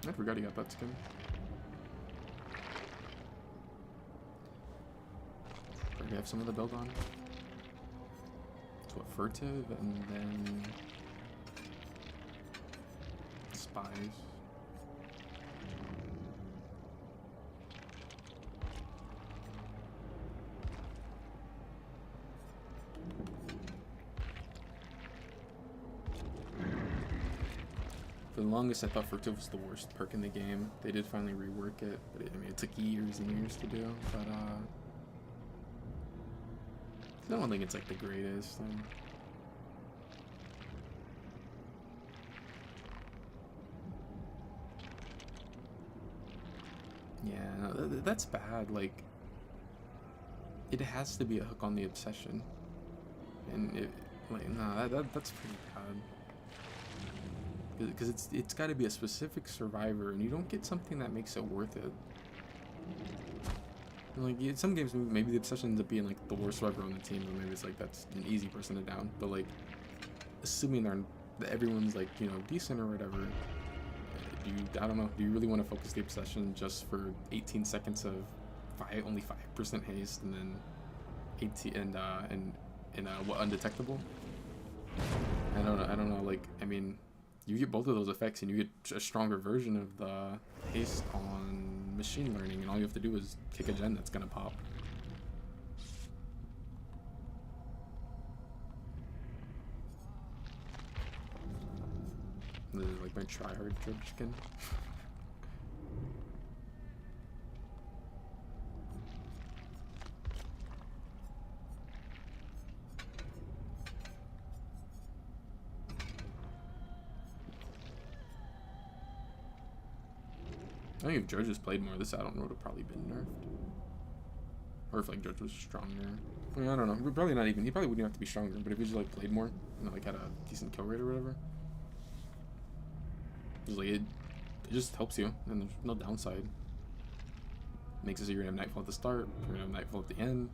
I forgot he got that skin. We have some of the build on. So what, furtive, and then spies. For the longest, I thought Furtive was the worst perk in the game. They did finally rework it, but I mean, it took years and years to do. But I don't think it's like the greatest. Yeah, no, that's bad. Like, it has to be a hook on the obsession, and that's pretty bad. Because it's got to be a specific survivor, and you don't get something that makes it worth it. And like in some games, maybe the obsession ends up being like the worst survivor on the team, or maybe it's like that's an easy person to down. But like, assuming that everyone's like, you know, decent or whatever, I don't know. Do you really want to focus the obsession just for 18 seconds of only 5% haste, and then 18 and what, undetectable? I don't know. Like, I mean, you get both of those effects, and you get a stronger version of the haste on machine learning, and all you have to do is kick a gen that's gonna pop. This is like my tryhard George skin. I think if George was played more, this add-on would have probably been nerfed. Or if like George was stronger. I mean, I don't know. Probably not even. He probably wouldn't have to be stronger, but if he just like played more, and like had a decent kill rate or whatever, just like it just helps you, and there's no downside. Makes it so you're gonna have Nightfall at the start, you're gonna have Nightfall at the end,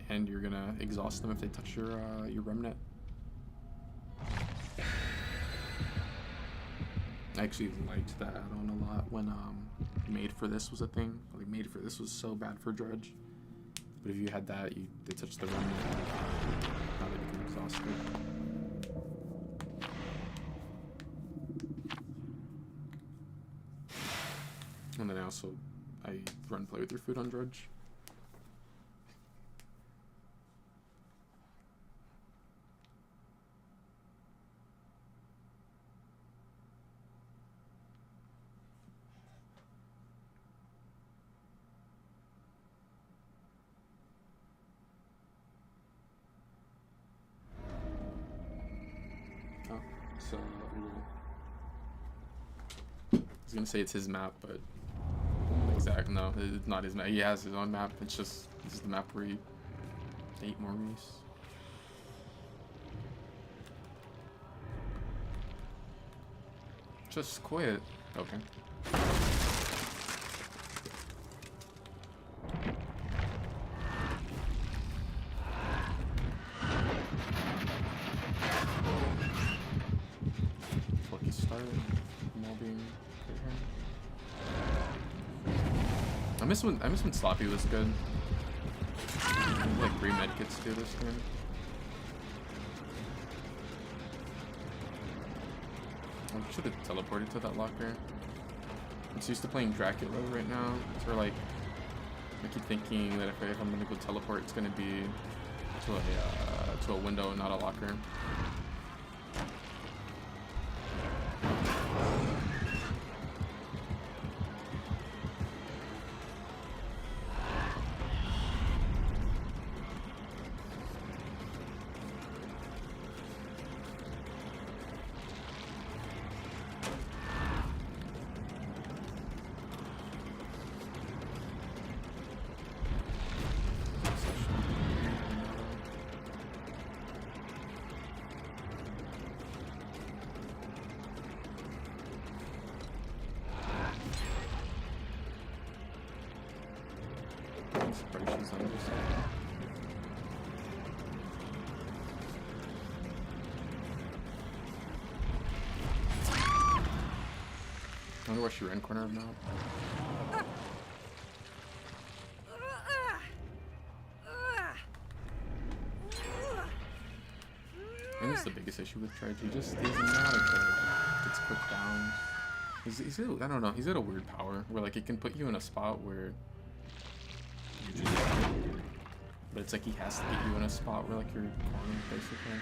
and you're gonna exhaust them if they touch your remnant. I actually liked that add-on a lot when Made for This was a thing. Like, Made for This was so bad for Dredge, but if you had that, they touched the remnant, now they become exhausted. And then I run play with your food on Dredge. Oh, so I was gonna say it's his map, but exactly, no, it's not his map. He has his own map. It's just, this is the map where he ate Maurice. Just quit. Okay. Lucky start. Mobbing. I miss when Sloppy was good. Like 3 medkits too this game. I should have teleported to that locker. I'm so used to playing Dracula right now. So like, I keep thinking that if I'm gonna go teleport, it's gonna be to a window, not a locker. I wonder why she ran corner of map. I think that's the biggest issue with Dredge. He's not good. Gets quick down. I don't know. He's got a weird power where like it can put you in a spot where you just, but it's like he has to get you in a spot where like you're cornered basically.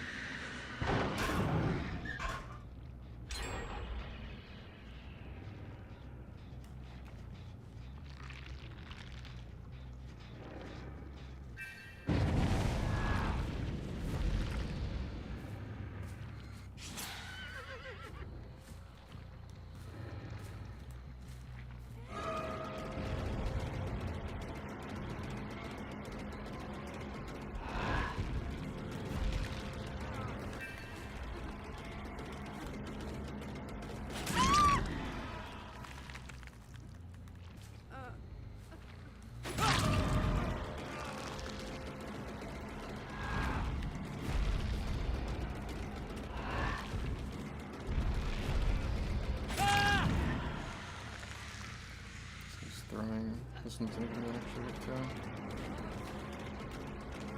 This one's anything I actually look to.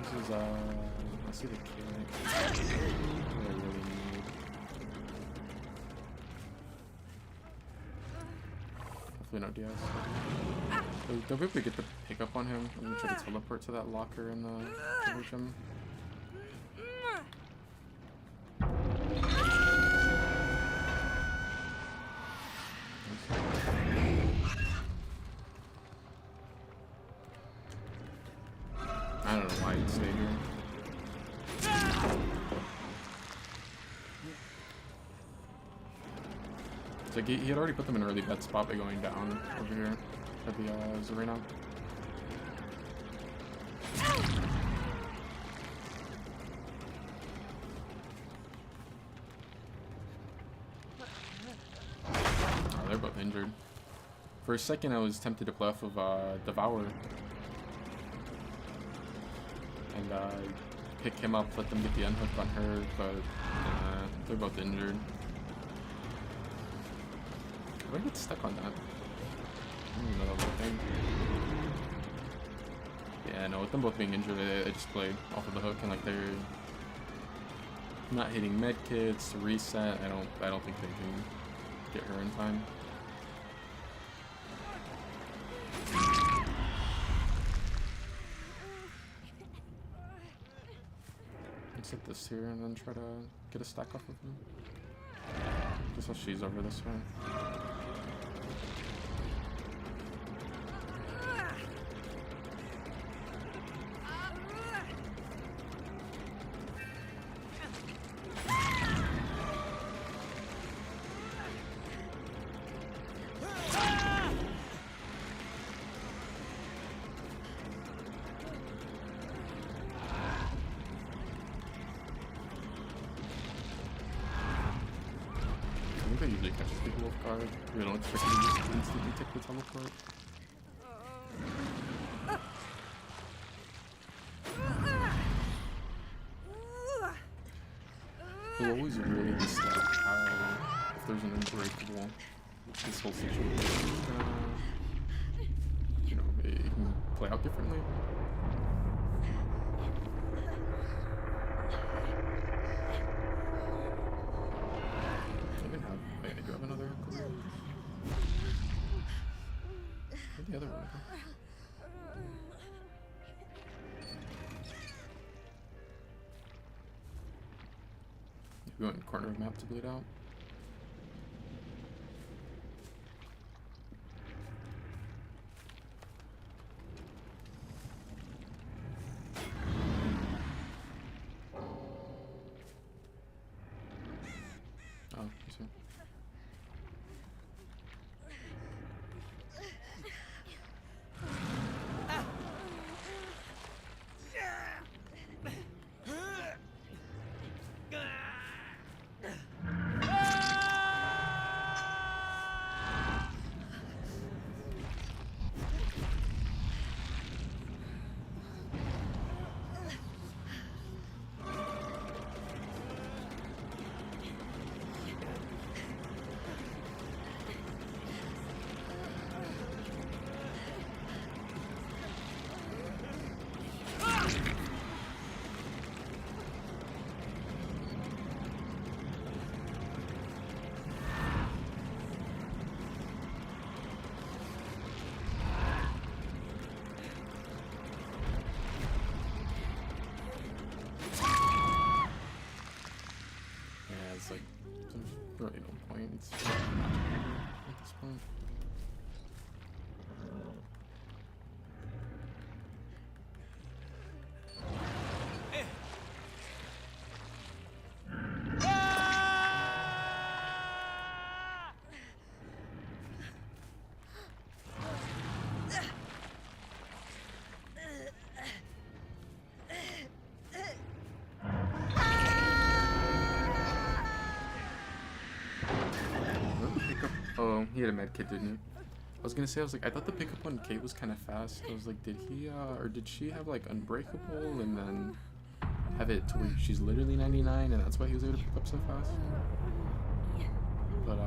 This is, I see the kid. I really need. Hopefully no DS. They'll be able to get the pickup on him. I'm gonna try to teleport to that locker in the village gym. I don't know why he'd stay here. It's like he had already put them in a really bad spot by going down over here at the arena. Oh, they're both injured. For a second I was tempted to play off of Devour. And pick him up, let them get the unhook on her, but they're both injured. How do I get stuck on that? I don't even know that was a thing. Yeah, no, with them both being injured, I just played off of the hook, and like they're not hitting med kits to reset. I don't think they can get her in time. Set this here and then try to get a stack off of him. Just so she's over this way. I usually catches people off guard. We don't expect them to just instantly take the teleport. We'll always really be stuck if there's an unbreakable. This whole situation is gonna, you know, it can play out differently. The other one. We went in corner of map to bleed out. Oh, you see. Like, there's really no point. It's just at this point. Oh, he had a med kit, didn't he? I was gonna say, I thought the pickup on Kate was kind of fast. I was like, did he, or did she have like Unbreakable and then have it to where she's literally 99 and that's why he was able to pick up so fast? But, no,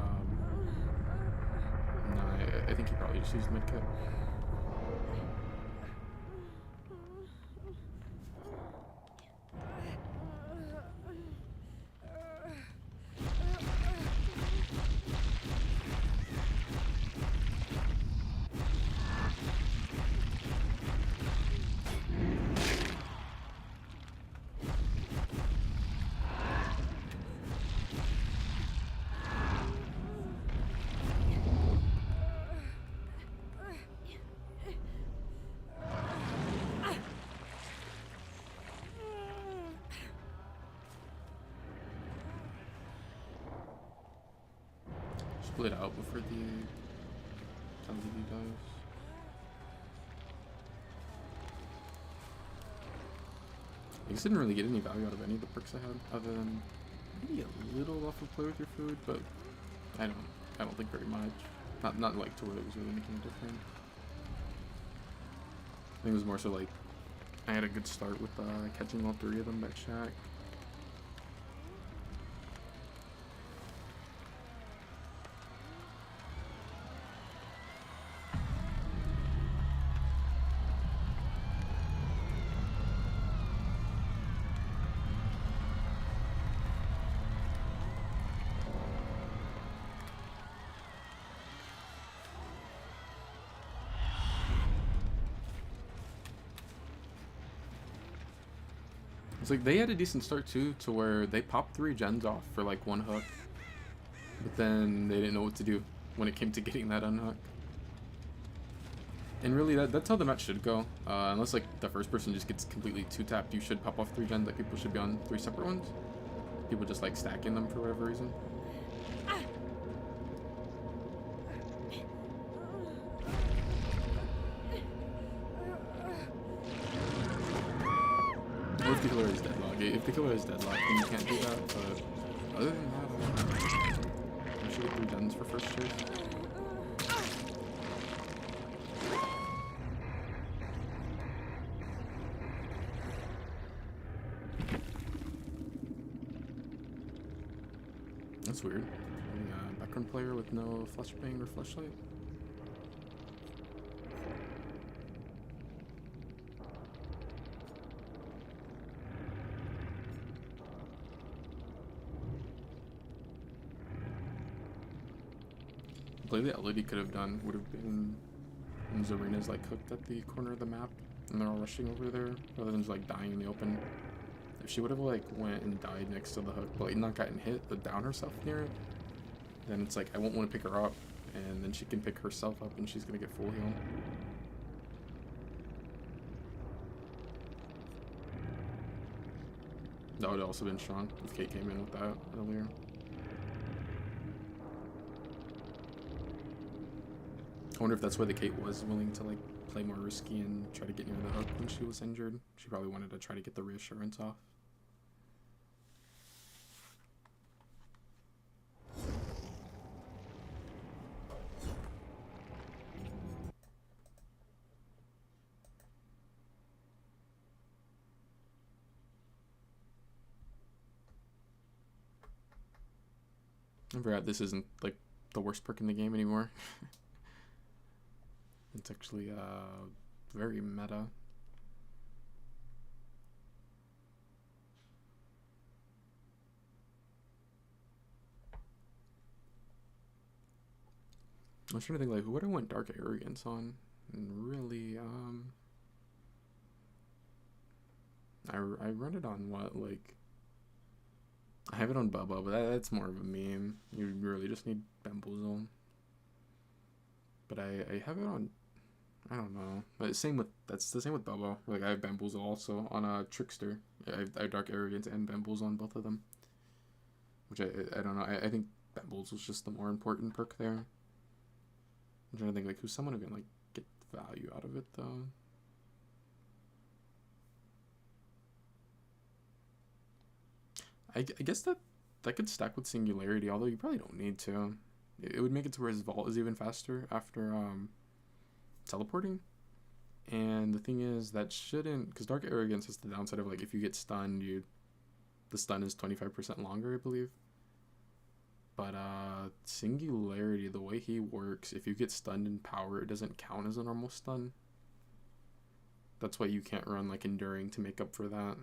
I think he probably just used med kit. split out before the LED dies. I just didn't really get any value out of any of the perks I had, other than maybe a little off of play with your food, but I don't think very much. Not like to where it was really making a difference. I think it was more so like I had a good start with catching all 3 of them by Shack. It's like they had a decent start too, to where they popped 3 gens off for like 1 hook, but then they didn't know what to do when it came to getting that unhook. And really, that's how the match should go. Unless like the first person just gets completely 2-tapped, you should pop off 3 gens. Like people should be on 3 separate ones. People just like stacking them for whatever reason. Or if the killer is deadlock. If the killer is deadlock, then you can't do that. But other than that, I should get 3 gens for first chase. That's weird. Background player with no flashbang or flashlight. The play that LED could have done would have been when Zarina's like hooked at the corner of the map and they're all rushing over there rather than just like dying in the open. If she would have like went and died next to the hook but like not gotten hit but down herself near it, then it's like I won't want to pick her up, and then she can pick herself up and she's gonna get full heal. That would have also been strong if Kate came in with that earlier. I wonder if that's why the Kate was willing to like play more risky and try to get near the hook when she was injured. She probably wanted to try to get the reassurance off. I forgot this isn't like the worst perk in the game anymore. It's actually very meta. I was trying to think like what I went Dark Arrogance on, and really I run it on what, like I have it on Bubba, but that's more of a meme. You really just need Bamboozle. But I have it on, I don't know. But that's the same with Bubba. Like I have Bamboozle also on a Trickster. I have Dark Arrogance and Bamboozle on both of them. Which I don't know. I think Bamboozle's just the more important perk there. I'm trying to think like who's someone who can like get value out of it though. I guess that could stack with Singularity, although you probably don't need to. It would make it to where his vault is even faster after teleporting. And the thing is, that shouldn't, because Dark Arrogance has the downside of like if you get stunned, the stun is 25% longer, I believe. But Singularity, the way he works, if you get stunned in power, it doesn't count as a normal stun. That's why you can't run like Enduring to make up for that.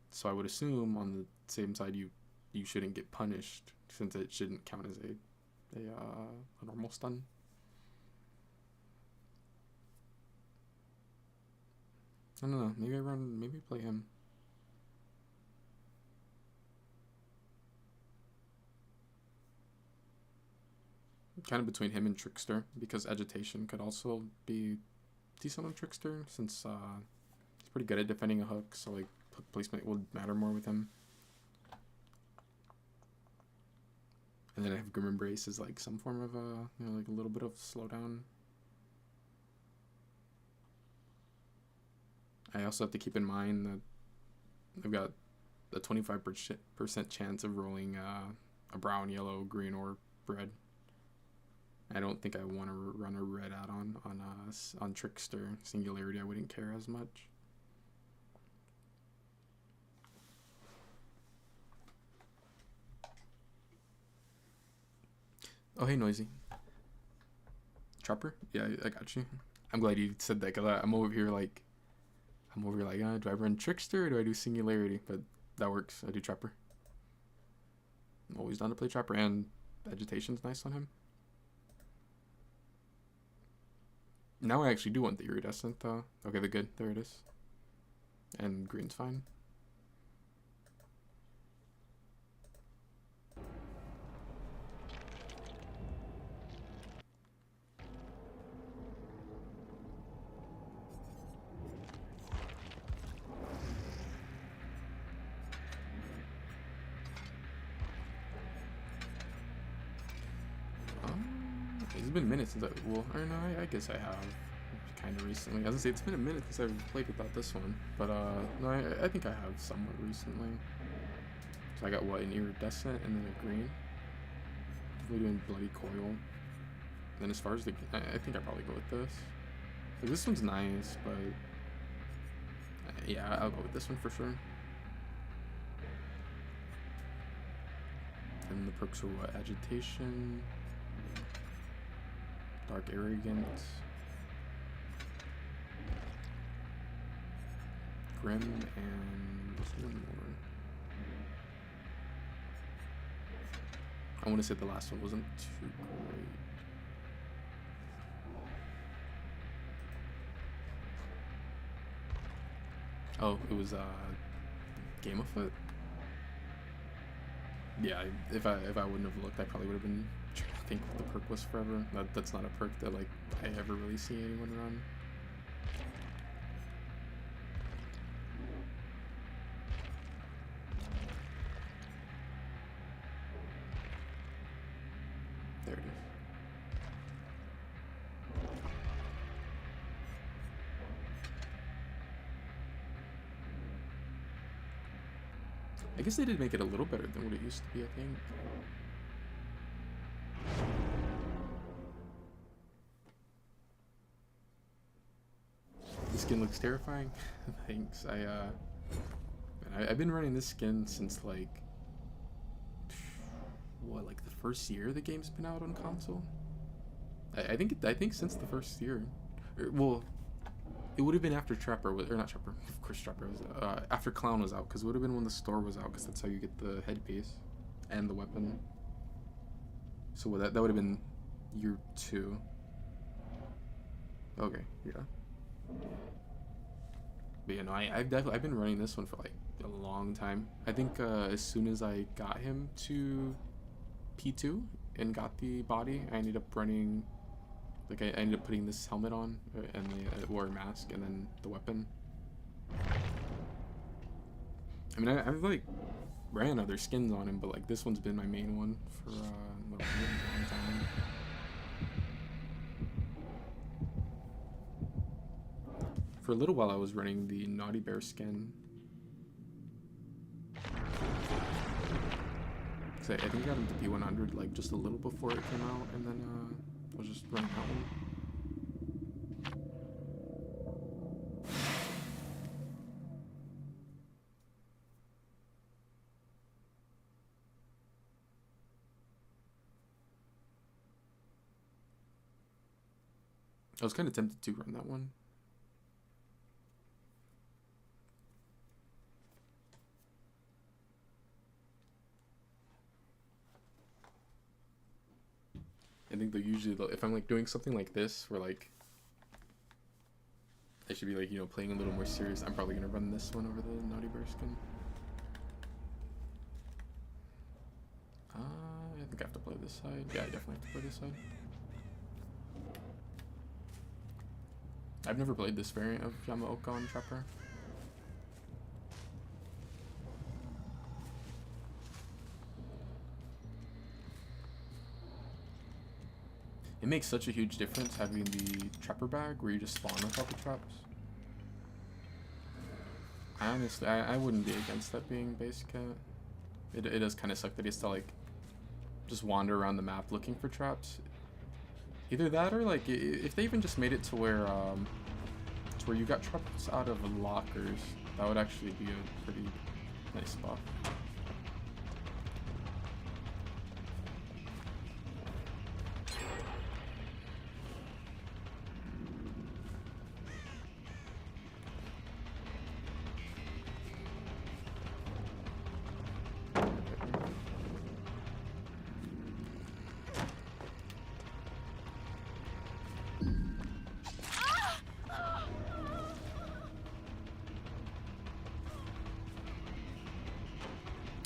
So I would assume on the same side you shouldn't get punished, since it shouldn't count as a normal stun. I don't know. Maybe play him. Kind of between him and Trickster, because Agitation could also be decent on Trickster, since he's pretty good at defending a hook, so like hook placement would matter more with him. And then I have Grim Embrace as like some form of like a little bit of slowdown. I also have to keep in mind that I've got a 25% chance of rolling a brown, yellow, green, or red. I don't think I want to run a red add-on on Trickster. Singularity, I wouldn't care as much. Oh, hey, Noisy. Chopper? Yeah, I got you. I'm glad you said that, because I'm over here like, do I run Trickster or do I do Singularity? But that works. I do Chopper. I'm always down to play Chopper, and Agitation's nice on him. Now I actually do want the Iridescent, though. Okay, the good. There it is. And green's fine. It's been a minute since or no, I guess I have kind of recently. I was gonna say, it's been a minute since I've played without this one, but no, I think I have somewhat recently. So I got what, an Iridescent and then a green. We're doing Bloody Coil. Then as far as I think I probably go with this. Like, this one's nice, but yeah, I'll go with this one for sure. And the perks are what? Agitation, Dark Arrogance, Grim, and what's one more? I want to say the last one wasn't too great. Oh, it was Game of Foot. Yeah, if I wouldn't have looked, I probably would have been trying to think what the perk was forever. That's not a perk that like I ever really see anyone run. There it is. I guess they did make it a little better than what it used to be, I think. The skin looks terrifying. Thanks. I've been running this skin since like like the first year the game's been out on console. I think since the first year. Well, it would have been after Trapper was, or not Trapper, of course Trapper was, after Clown was out, because it would have been when the store was out, because that's how you get the headpiece and the weapon. So that would have been year 2. Okay, yeah. But yeah, no, I've been running this one for like a long time. I think as soon as I got him to P2 and got the body, I ended up running. Like, I ended up putting this helmet on, and the wore a mask, and then the weapon. I mean, I've like ran other skins on him, but like this one's been my main one for a really long time. For a little while, I was running the Naughty Bear skin. So I think I got him to P100 like just a little before it came out, and then I was just running that one. I was kind of tempted to run that one. I think they're usually, if I'm like doing something like this, where like I should be like, you know, playing a little more serious, I'm probably gonna run this one over the Naughty Bear skin. I think I have to play this side. Yeah, I definitely have to play this side. I've never played this variant of Yamaoka on Trapper. It makes such a huge difference having the trapper bag where you just spawn with all the traps. I honestly, I wouldn't be against that being base kit. It does kind of suck that he has to like just wander around the map looking for traps. Either that or like if they even just made it to where you got traps out of lockers, that would actually be a pretty nice spot.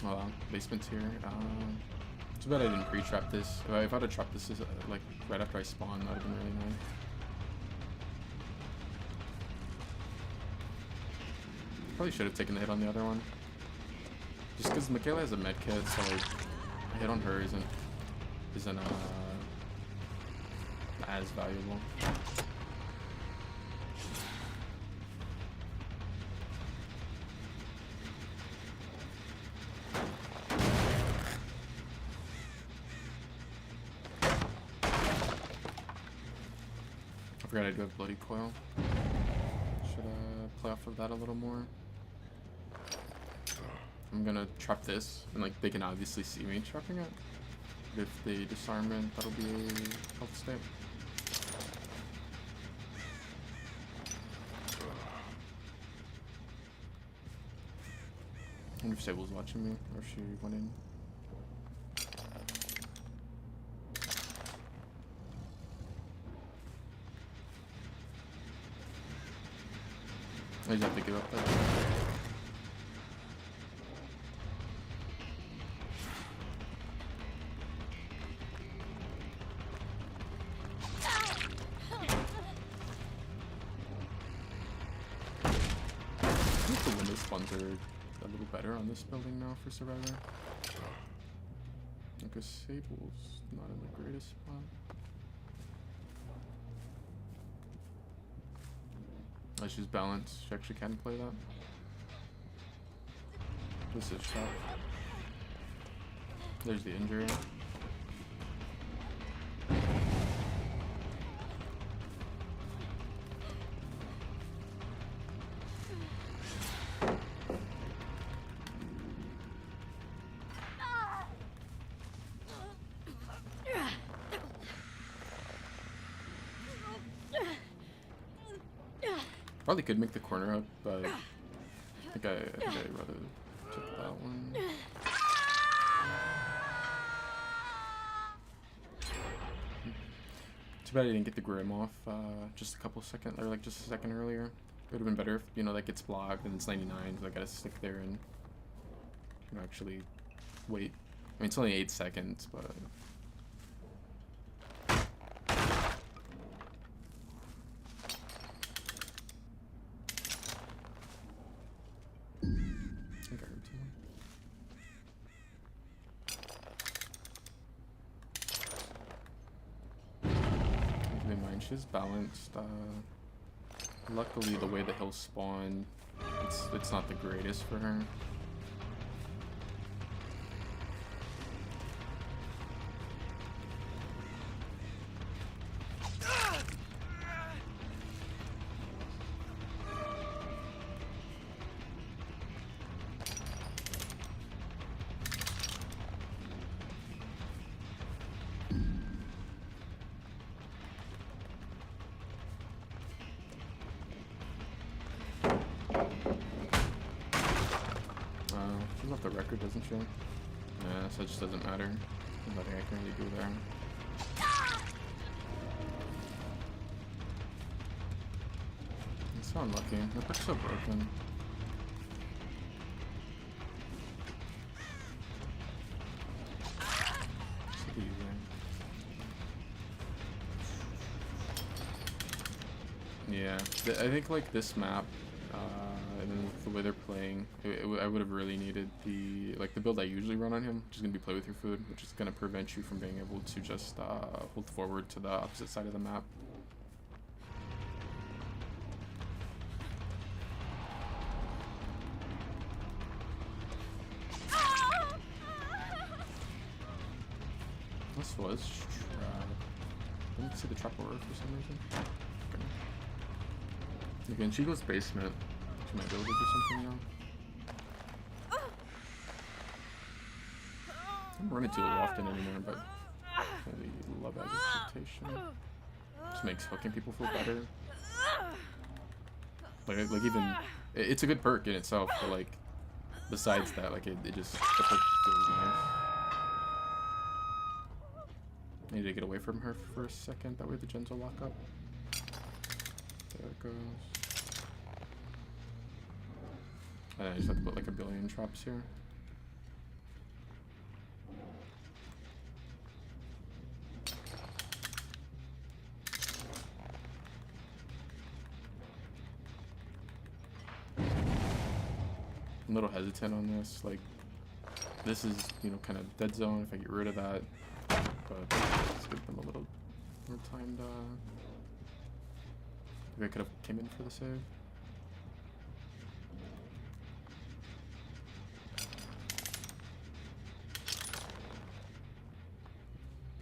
Oh wow, basement's here. Too bad I didn't pre-trap this. If I'd have trapped this like right after I spawned, that would have been really nice. Probably should have taken the hit on the other one. Just because Michaela has a med kit, so like a hit on her isn't as valuable. I forgot I do have Bloody Coil. Should play off of that a little more. I'm gonna trap this, and like they can obviously see me trapping it. But if they disarm it, that'll be a health state. I wonder if Sable's watching me, or if she went in. I just have to give up that. I think the window spawns are a little better on this building now for Survivor. Because Sable's not in the greatest spot. She's balanced. She actually can play that. This is shot. There's the injury. Probably could make the corner up, but I think I'd rather take that one. Too bad I didn't get the Grim off just a couple seconds, or like just a second earlier. It would have been better if, you know, that gets blocked and it's 99, so I gotta stick there and, you know, actually wait. I mean, it's only 8 seconds, but... She's balanced. Luckily, the way the hills spawn, it's not the greatest for her. She's off the record, doesn't she? Yeah, so it just doesn't matter. There's nothing I can really do there. I'm so unlucky. My perk's so broken. Should be easy. Yeah, I think like this map, with the way they're playing. I would have really needed the build I usually run on him, which is gonna be play with your food, which is gonna prevent you from being able to just hold forward to the opposite side of the map. This was trap. I didn't see the trap over for some reason. Okay. Again, she goes basement. She might be able to do something now. I don't run it too often anymore, but I really love agitation. Just makes hooking people feel better. Like even it's a good perk in itself, but like besides that, like it just the perk feels nice. I need to get away from her for a second. That way the gens will lock up. There it goes. And I just have to put like a billion traps here. I'm a little hesitant on this. Like, this is, you know, kind of dead zone if I get rid of that. But let's give them a little more time to... Maybe I could have came in for the save.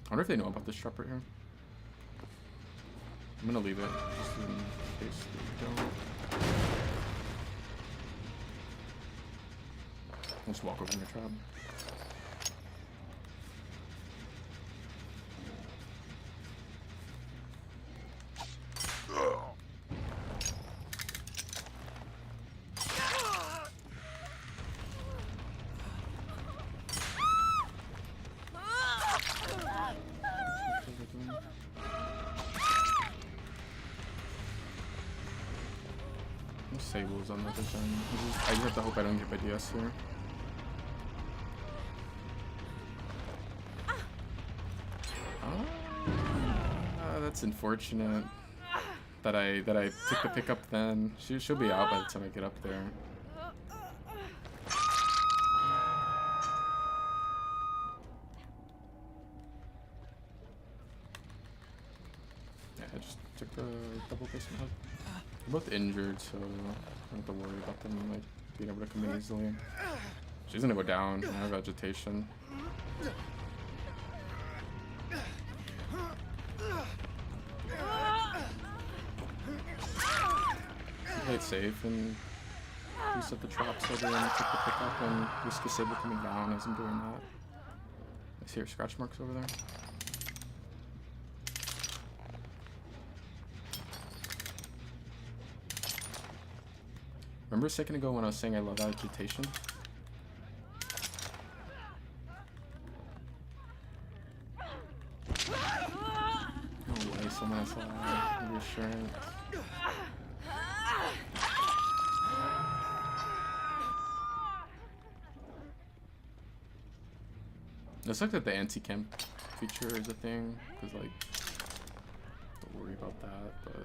I wonder if they know about this trap right here. I'm gonna leave it just in case they don't. I'll just walk over in the trap. Sables on the other side. I just have to hope I don't get by DS here. That's unfortunate that I took the pickup then. She'll be out by the time I get up there. Yeah, I just took the double basement hook. They're both injured, so I don't have to worry about them like being able to come in easily. She's gonna go down. I have agitation. Play it safe and reset the traps over and take the pickup and risk a Sable coming down as I'm doing that. I see her scratch marks over there. Remember a second ago when I was saying I love agitation? No way, someone else saw reassurance. It's like that the anti-camp feature is a thing, because like, don't worry about that, but...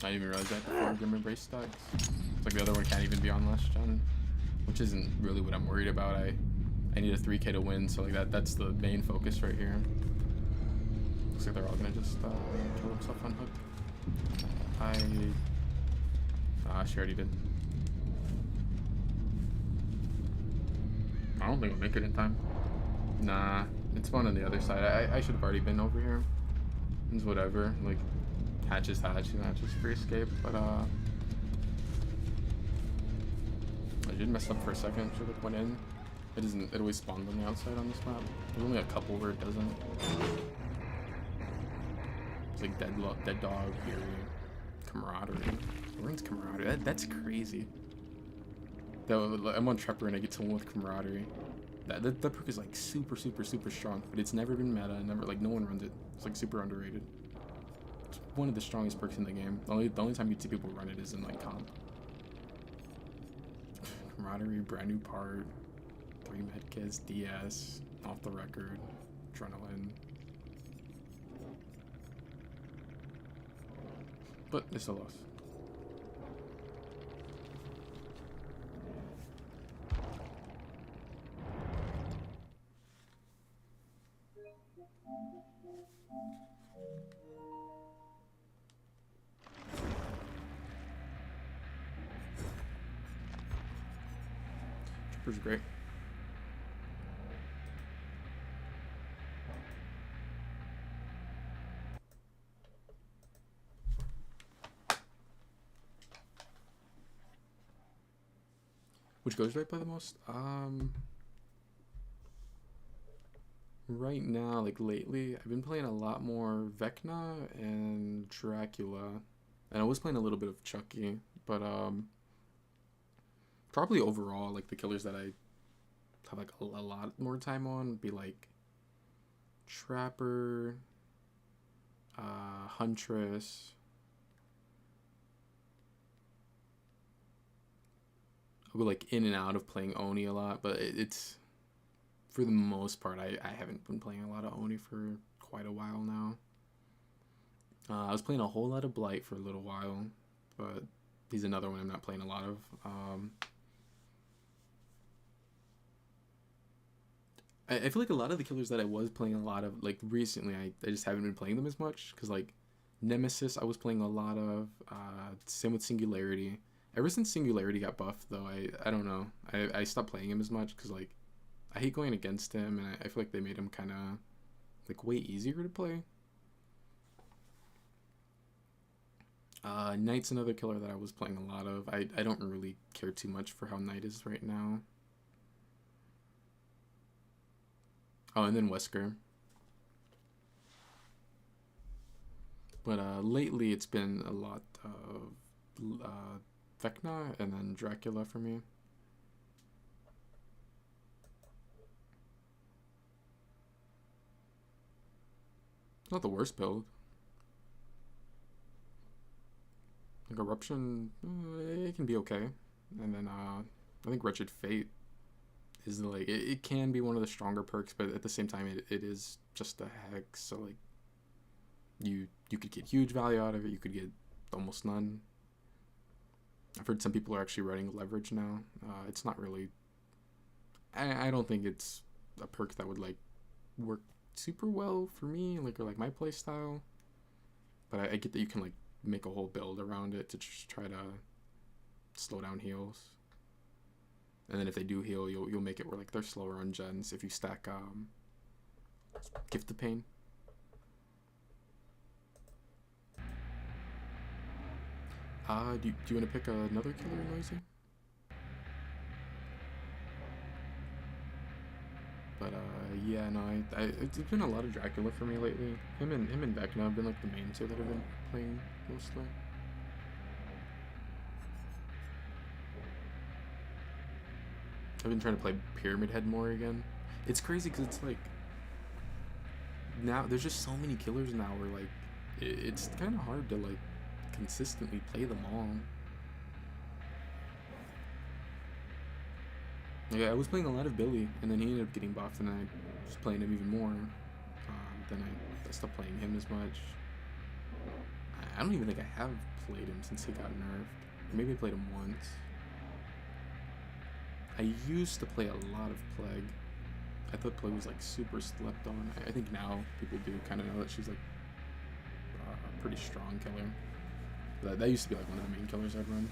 I didn't even realize that before Grim Embrace stacks. It's like the other one can't even be on last gen, which isn't really what I'm worried about. I need a 3k to win, so like that's the main focus right here. Looks like they're all gonna just kill themselves on hook. She already did. I don't think I'll make it in time. Nah, it's spawned on the other side. I should have already been over here. It's whatever. Like, hatch is hatch, and hatch is free escape. But I did mess up for a second. Should have went in. It doesn't. It always spawns on the outside on this map. There's only a couple where it doesn't. It's like dead dog, fury, camaraderie. Ruins camaraderie. That's crazy. I'm on Trapper and I get someone with camaraderie. That perk is like super strong, but it's never been meta. Never, like, no one runs it. It's like super underrated. It's one of the strongest perks in the game. The only time you see people run it is in like comp. Camaraderie, brand new part, 3 medkits, DS, off the record, adrenaline. but they still lost. Trooper's great. Which goes right by the most? Right now, like lately, I've been playing a lot more Vecna and Dracula. And I was playing a little bit of Chucky, but probably overall, like the killers that I have like a lot more time on would be like Trapper, Huntress. I go like in and out of playing Oni a lot, but it's for the most part I haven't been playing a lot of Oni for quite a while now. I was playing a whole lot of Blight for a little while, but he's another one I'm not playing a lot of. I feel like a lot of the killers that I was playing a lot of, like recently, I just haven't been playing them as much, because like Nemesis I was playing a lot of, same with Singularity. Ever since Singularity got buffed though, I don't know, I stopped playing him as much, because like I hate going against him, and I feel like they made him kind of like way easier to play. Knight's another killer that I was playing a lot of. I don't really care too much for how Knight is right now. Oh, and then Wesker. But lately it's been a lot of Vecna and then Dracula for me. Not the worst build. Like Eruption, it can be okay. And then I think Wretched Fate is like, it can be one of the stronger perks, but at the same time it is just a hex, so like you could get huge value out of it, you could get almost none. I've heard some people are actually running Leverage now. It's not really, I don't think it's a perk that would like work super well for me, like, or like my play style, but I get that you can like make a whole build around it to just try to slow down heals. And then if they do heal, you'll make it where like they're slower on gens if you stack Gift of Pain. Do you want to pick another killer, Noisy? But yeah, no, it's been a lot of Dracula for me lately. Him and Vecna have been like the main two that I've been playing mostly. I've been trying to play Pyramid Head more again. It's crazy because it's like now there's just so many killers now where like it's kind of hard to like consistently play them all. Yeah, I was playing a lot of Billy, and then he ended up getting buffed, and I was playing him even more. Then I stopped playing him as much. I don't even think I have played him since he got nerfed. Maybe I played him once. I used to play a lot of Plague. I thought Plague was like super slept on. I think now people do kind of know that she's like a pretty strong killer. That used to be like one of the main killers I'd run.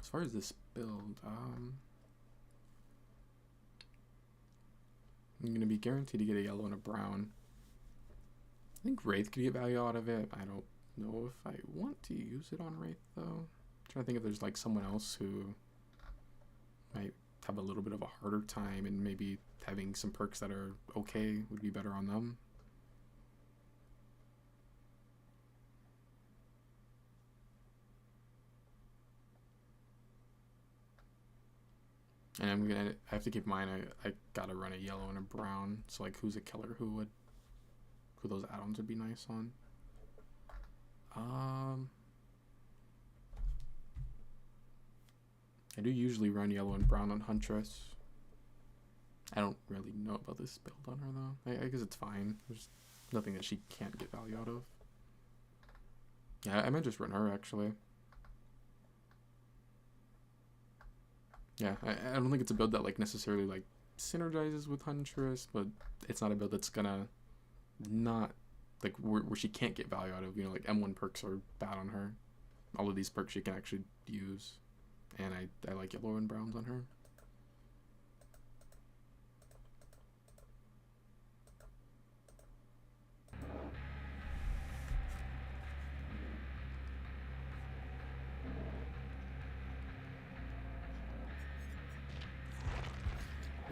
As far as this build, I'm gonna be guaranteed to get a yellow and a brown. I think Wraith could get value out of it. I don't know if I want to use it on Wraith though. I'm trying to think if there's like someone else who might have a little bit of a harder time, and maybe having some perks that are okay would be better on them. And I have to keep in mind I gotta run a yellow and a brown. So like, who's a killer who those add-ons would be nice on? I do usually run yellow and brown on Huntress. I don't really know about this build on her though. I guess it's fine. There's nothing that she can't get value out of. Yeah, I might just run her actually. Yeah, I don't think it's a build that like necessarily like synergizes with Huntress, but it's not a build that's gonna not like where she can't get value out of. You know, like M1 perks are bad on her. All of these perks she can actually use, and I like yellow and browns on her.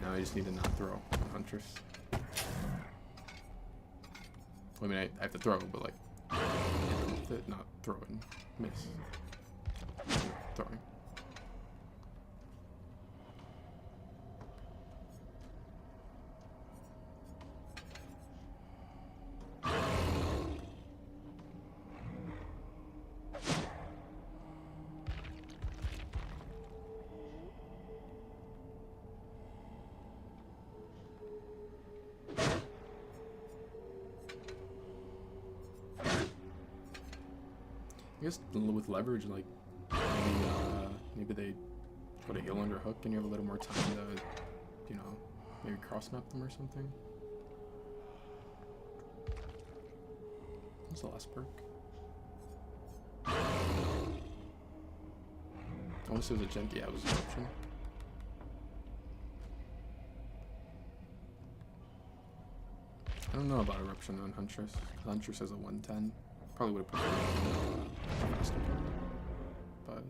Now I just need to not throw on Huntress. I mean, I have to throw, but like, not throw and miss. Throwing. I guess with leverage, like maybe they put a heal under hook and you have a little more time to, you know, maybe cross map them or something. What's the last perk? I want to say it was a gent. Yeah, it was an option. I don't know about eruption on Huntress. Huntress has a 110. Probably would have preferred a faster perk, but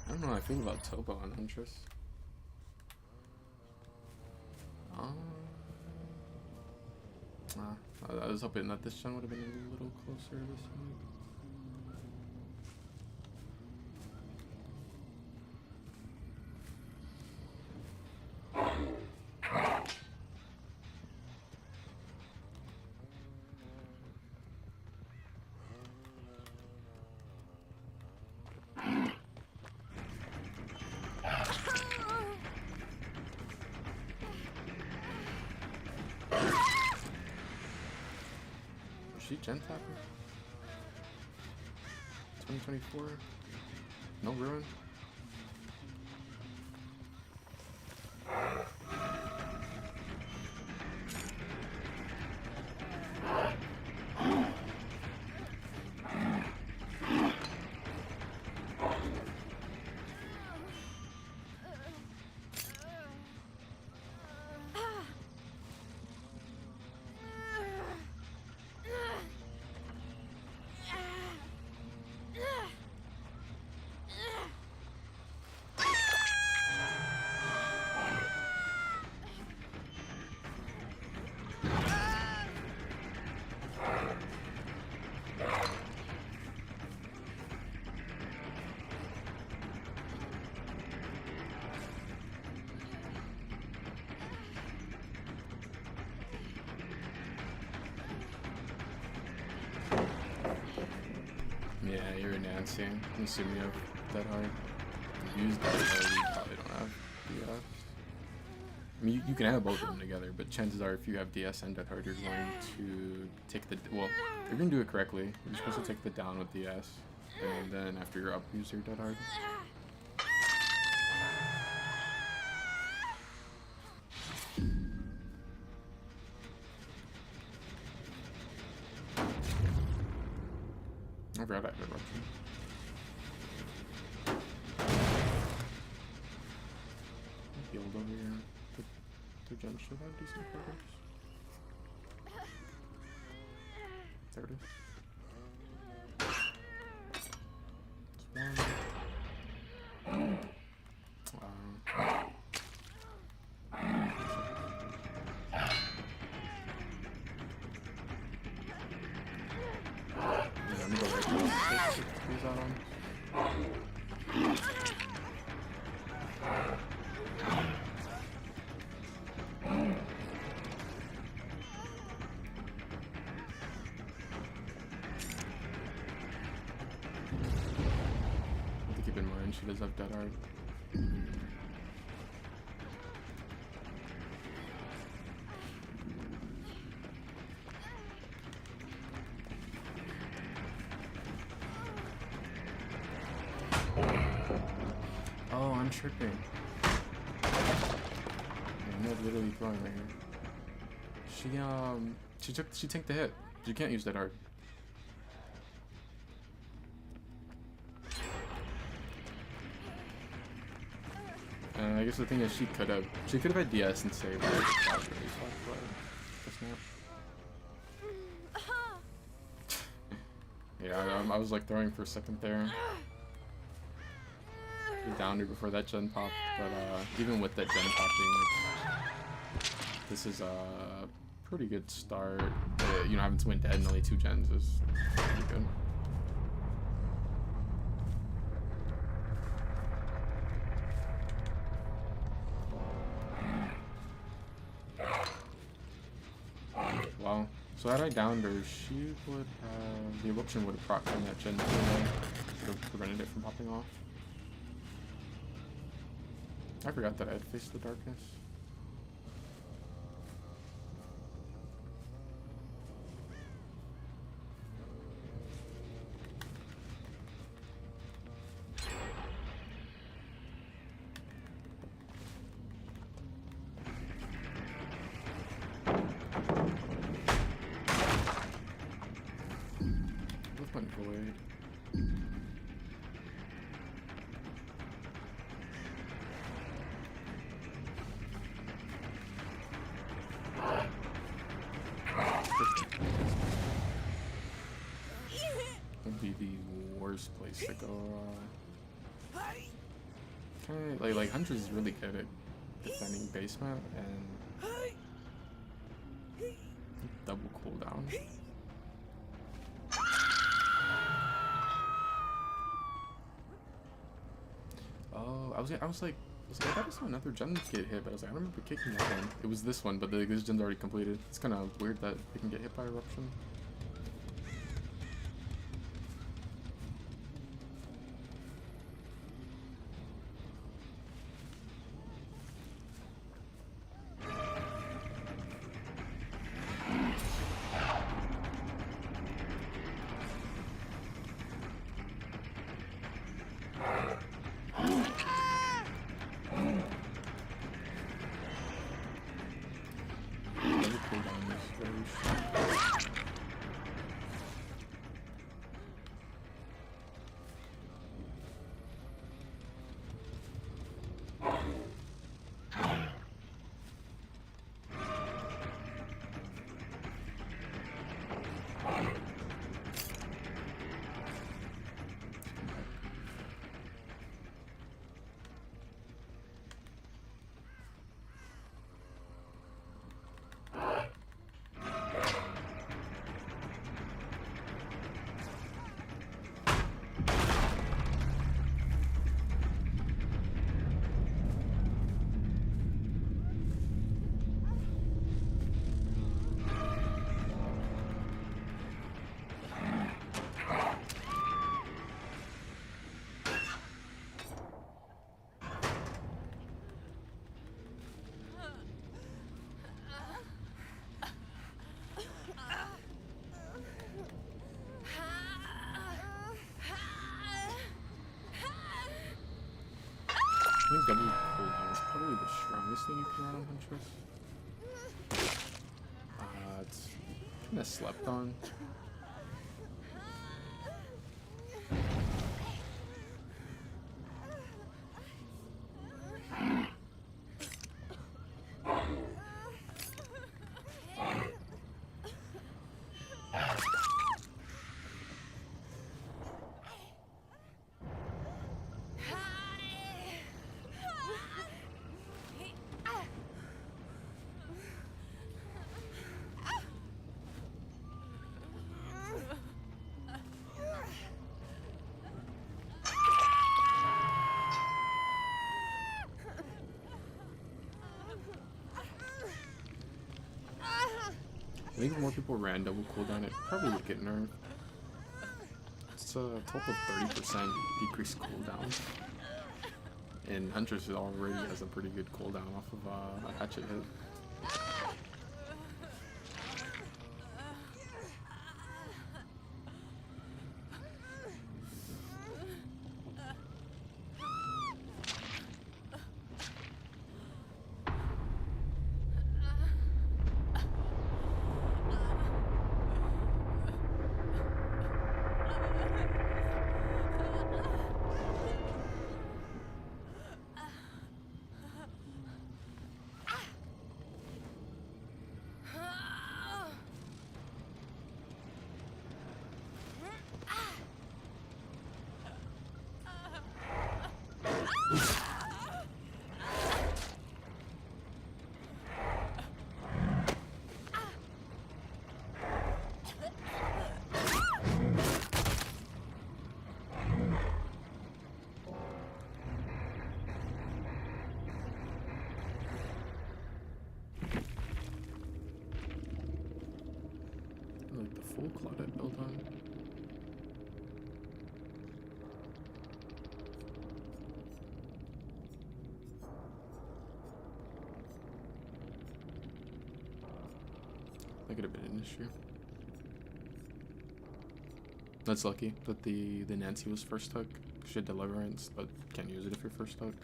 I don't know how I feel about Topo on Huntress. I was hoping that this gen would have been a little closer this time. She gen tapper? 2024? No ruin? Yeah, you're a Nancy. I'm assuming you have Dead Hard. Use Dead Hard, you probably don't have DS. I mean, you can have both of them together, but chances are if you have DS and Dead Hard, you're going to take the... Well, you're going to do it correctly. You're supposed to take the down with DS, and then after you're up, use your Dead Hard. I forgot I had Eruption. Healed over here. The gen should have decent progress. There it is. It's one. Let me go right now. Squeeze that on. Have to keep in mind she does have Dead Hard. Oh, I'm tripping. I'm not literally throwing right here. She tanked the hit. You can't use that hard. I guess the thing is she could have had DS and saved it. Yeah, I was like throwing for a second there. Down her before that gen pop, but even with that gen popping, this is a pretty good start. You know, having to win dead in only 2 gens is pretty good. Wow. So had I downed her, she would have... The Eruption would have procced on that gen anyway. Would have prevented it from popping off. I forgot that I had faced the darkness. Both went void. Would be the worst place to go. Like Huntress is really good at defending basement and double cooldown. Oh, I was like, I thought I saw another gen get hit, but I was like, I remember kicking that one. It was this one, but this gen's already completed. It's kind of weird that they can get hit by Eruption. double cooldown is probably the strongest thing you can run on Huntress. It's kind of slept on. I think if more people ran double cooldown, it probably would get nerfed. It's a total of 30% decreased cooldown. And Huntress already has a pretty good cooldown off of a hatchet hit. Like the full Claudette build on. That could have been an issue. That's lucky that the Nancy was first hook. She had Deliverance, but can't use it if you're first hook.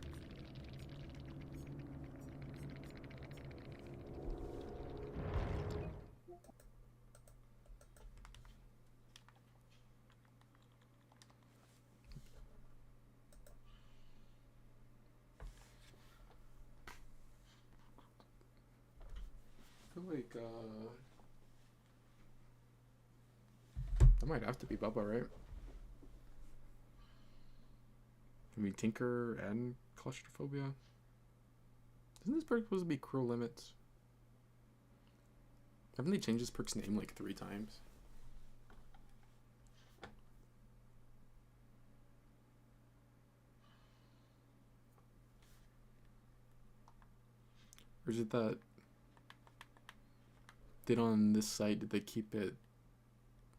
I feel like that might have to be Bubba, right? I mean, Tinker and Claustrophobia. Isn't this perk supposed to be Cruel Limits? Haven't they changed this perk's name like 3 times? Or is it that on this site, did they keep it?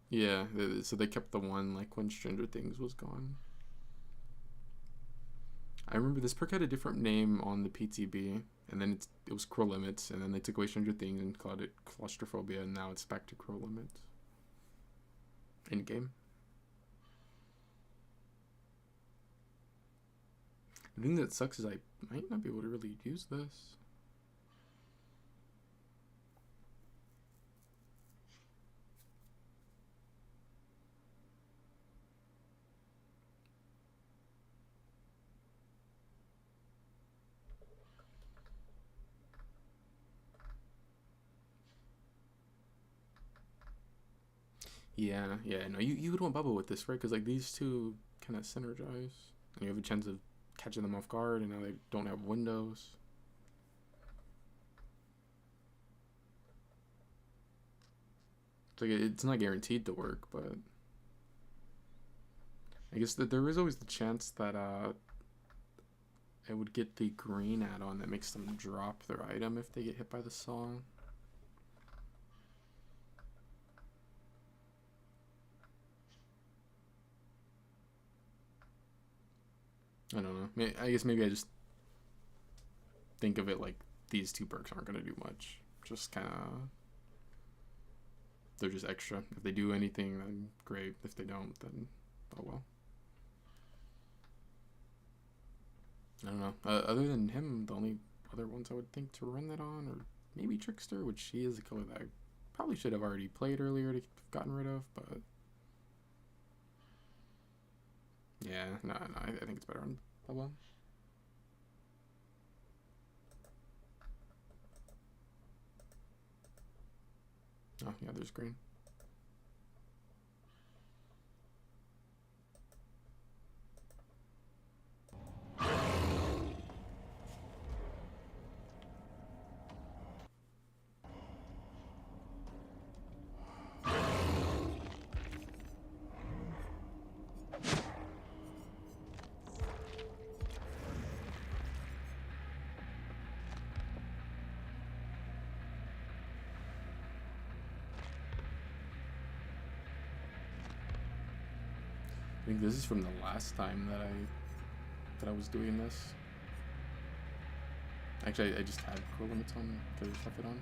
Yeah, so they kept the one like when Stranger Things was gone. I remember this perk had a different name on the PTB, and then it was Cruel Limits, and then they took away Stranger Things and called it Claustrophobia, and now it's back to Cruel Limits. In game. The thing that sucks is I might not be able to really use this. Yeah, no, you would want Bubba with this, right? Because like these two kind of synergize, and you have a chance of catching them off guard, and now they don't have windows. It's like it's not guaranteed to work, but I guess that there is always the chance that I would get the green add-on that makes them drop their item if they get hit by the song. I don't know. I guess maybe I just think of it like these two perks aren't going to do much. Just kind of... They're just extra. If they do anything, then great. If they don't, then oh well. I don't know. Other than him, the only other ones I would think to run that on, or maybe Trickster, which he is a color that I probably should have already played earlier to have gotten rid of, but yeah, no, I think it's better on Bubba. Oh, yeah, there's green. I think this is from the last time that I was doing this. Actually, I just had core limits on because I just left it on.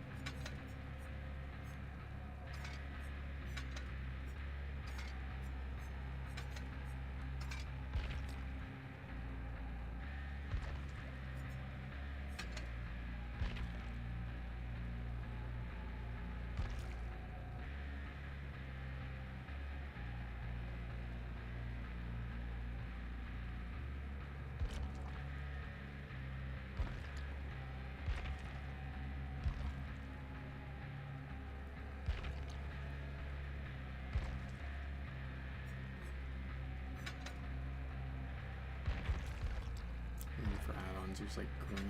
For add-ons, there's like green.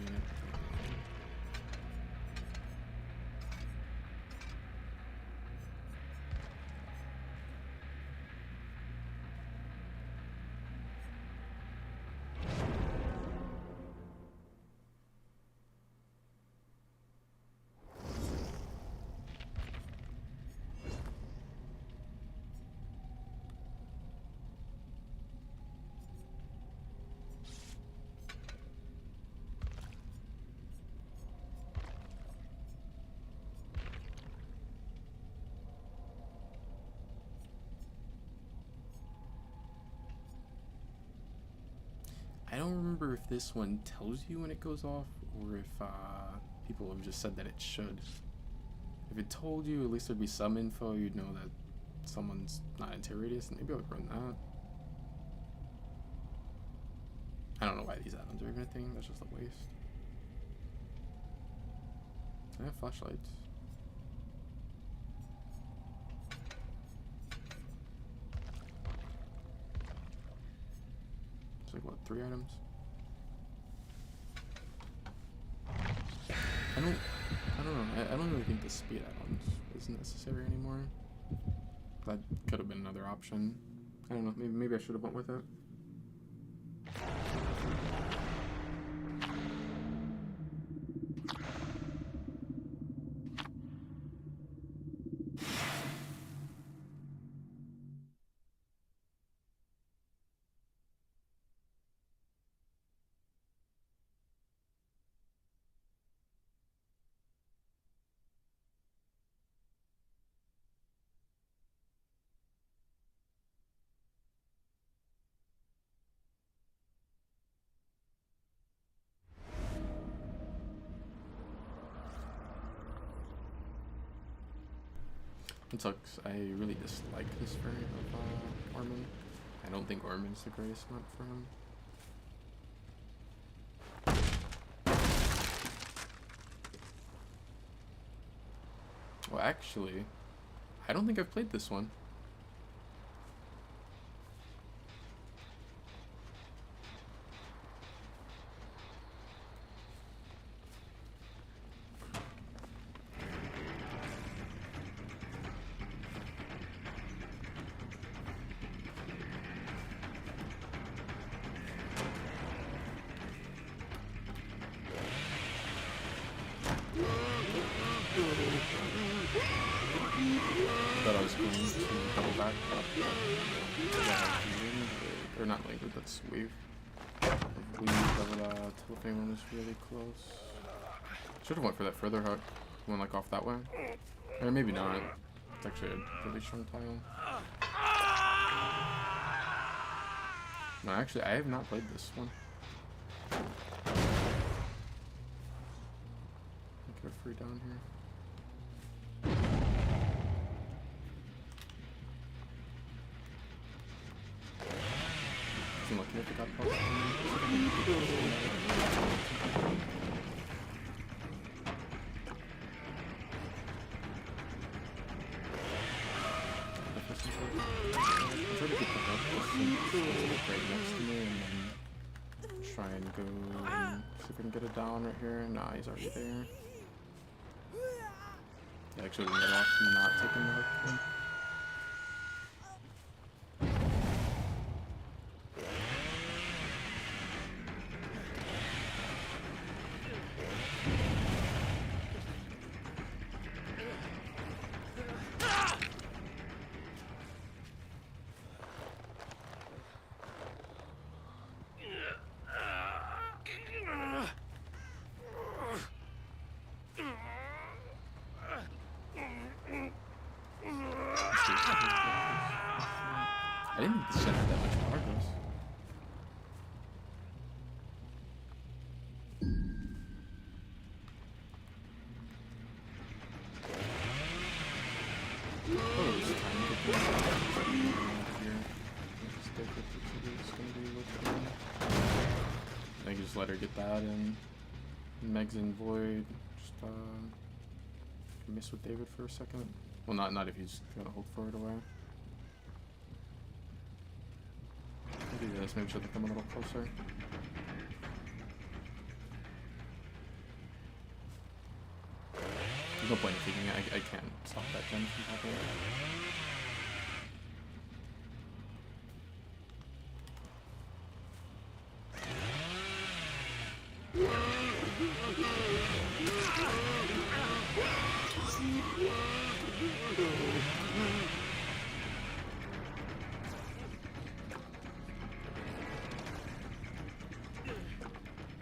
I don't remember if this one tells you when it goes off, or if people have just said that it should. If it told you, at least there'd be some info. You'd know that someone's not in tier radius, and maybe I would run that. I don't know why these add-ons are even a thing. That's just a waste. I have flashlights. It's like, what, 3 items? I don't know. I don't really think the speed add-ons is necessary anymore. That could have been another option. I don't know. Maybe I should have went with it. It sucks. I really dislike this variant of Orman. I don't think Orman's the greatest map for him. Well, actually, I don't think I've played this one. Thought I was going to double back up. Or not linked, that's wave. Wave of Telefamon is really close. Should have went for that further hook. Went like off that way. Or maybe not. It's actually a really strong tile. No, actually, I have not played this one. Get a free down here. I'm looking at the god post. Right next to me, and then try and go see if we can get it down right here. Nah, he's already there. Yeah, actually, we get off not taking the hook. I didn't think this shit had that much progress. Oh, it's time to get here. I think just let her get that, and Megs and Void just miss with David for a second. Well, not if he's gonna hold for it away. I'll do this, maybe she'll come a little closer. There's no point in taking it. I can't stop that gen from happening.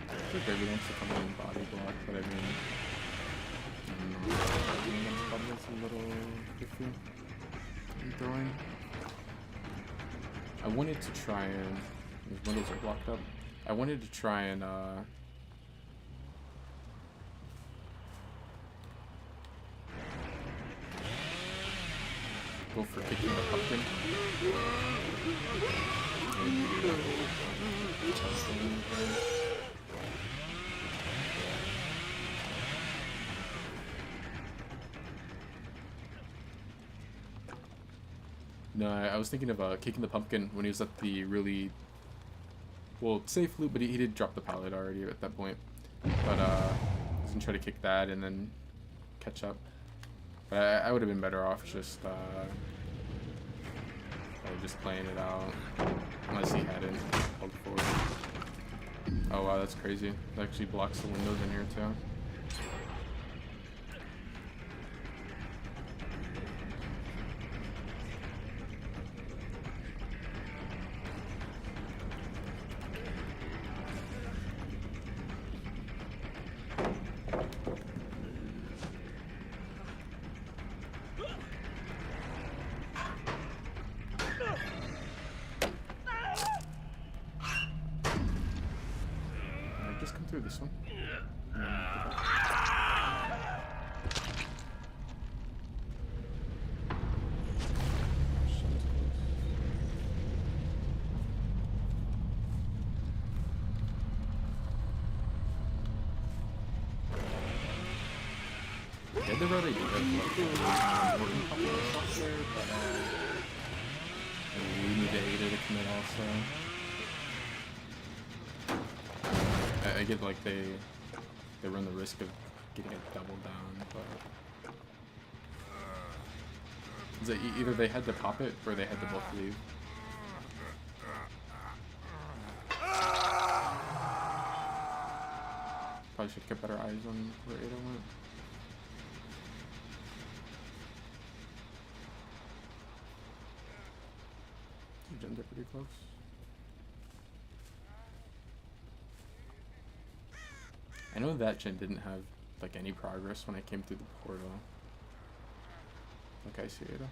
I think David wants to come in and body block, but I mean, probably a little iffy in throwing. I wanted to try and, these windows are blocked up. I wanted to try and go for kicking the pumpkin. No, I was thinking of kicking the pumpkin when he was at the really, well, safe loop, but he did drop the pallet already at that point. But I was gonna try to kick that and then catch up. But I would have been better off just playing it out, unless he hadn't held forward. Oh wow, that's crazy. It actually blocks the windows in here too. Just come through this one. Yeah, they really do have working software, but we need the Ada to commit also. I get like they run the risk of getting a double down, but is it either they had to pop it or they had to both leave. Probably should get better eyes on where Ada went. Gens are pretty close. I know that gen didn't have like any progress when I came through the portal. Okay, I see Ada.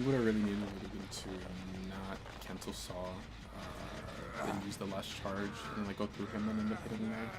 What I really needed would have been to not cancel Saw, then use the last charge and like go through him and end up hitting there.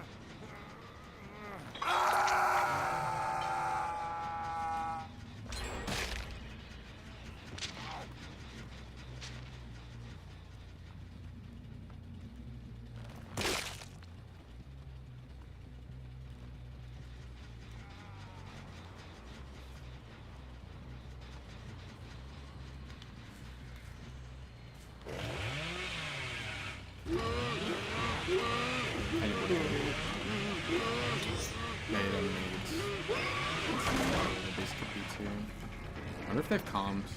I wonder if they have comms.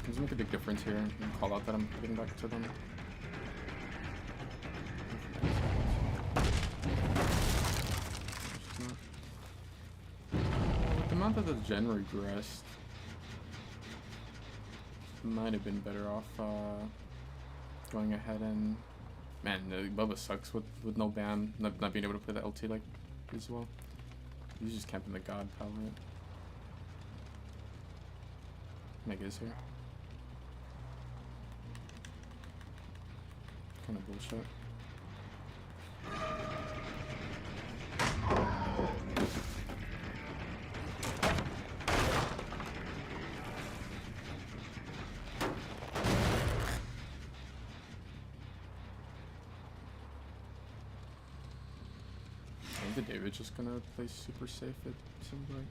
Does it make a big difference here? And call out that I'm getting back to them. The amount that the gen regressed might have been better off going ahead and... Man, Bubba sucks with no ban, not being able to play the LT like as well. He's just camping the God palette. Meg is here. Kind of bullshit. I think David's just gonna play super safe, it seems like.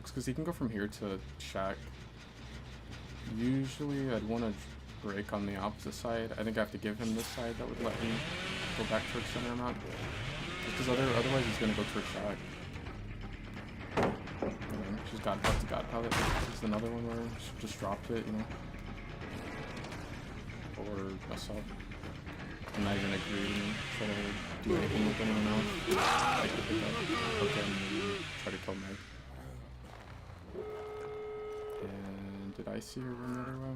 Because he can go from here to Shack. Usually I'd want to break on the opposite side. I think I have to give him this side that would let me go back towards center amount. Because otherwise he's going to go towards Shack. She's God palette to God palette. This is another one where she just dropped it, you know. Or mess up. I'm not even agree to try to do anything with anyone else. I could pick up. Okay, and then try to kill Meg. And did I see her run the other way?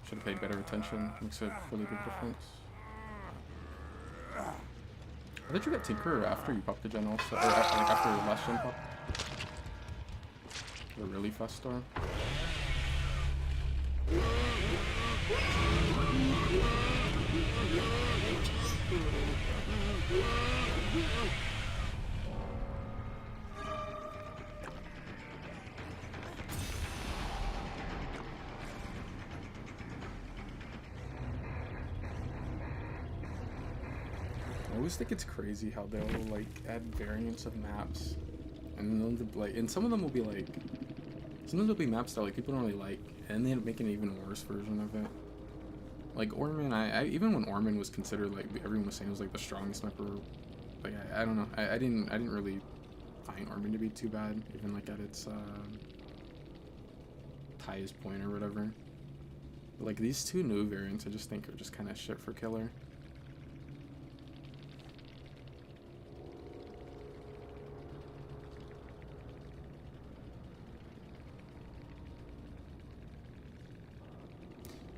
Should have paid better attention. Makes a really big difference. I thought you got Tinker after you popped the gen also, or after your last gen pop. A really fast storm. I always think it's crazy how they'll like add variants of maps, and then like, and some of them will be like, sometimes there'll be maps that like people don't really like, and they end up making an even worse version of it. Like Orman, I even when Orman was considered like everyone was saying it was like the strongest map, or like I don't know, I didn't really Defiant Orman to be too bad, even like at its highest point or whatever. But, like, these two new variants I just think are just kind of shit for killer.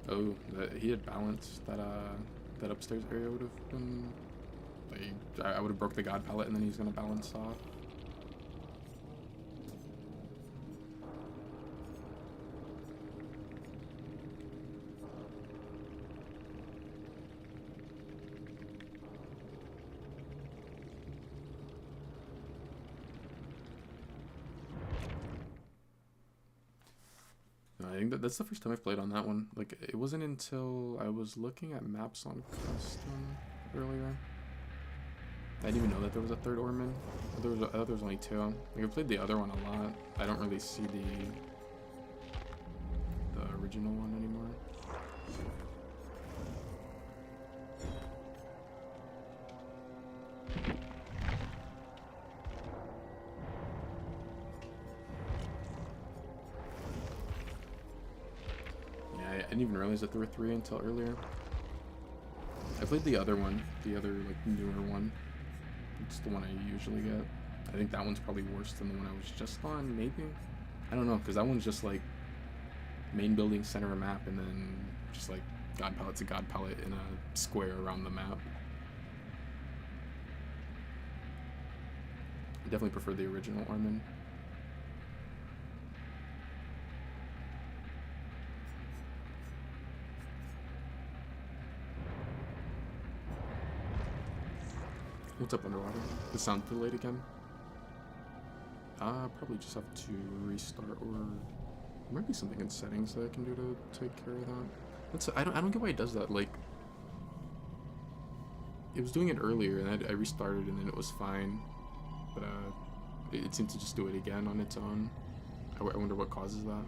Oh, he had balance. That upstairs area would have been like, I would have broke the god palette and then he's gonna balance off. I think that's the first time I've played on that one. Like, it wasn't until I was looking at maps on custom earlier. I didn't even know that there was a third Orman. I thought there was only two. Like, I played the other one a lot. I don't really see the original one anymore. I didn't even realize that there were three until earlier. I played the other one, the other like newer one. It's the one I usually get. I think that one's probably worse than the one I was just on, maybe? I don't know, because that one's just like main building, center of map, and then just like god palette to god palette in a square around the map. I definitely prefer the original Orman. What's up, Underwater? The sound delayed again? Probably just have to restart, or there might be something in settings that I can do to take care of that. I don't get why it does that. Like, it was doing it earlier, and I restarted, and then it was fine. But it seemed to just do it again on its own. I wonder what causes that.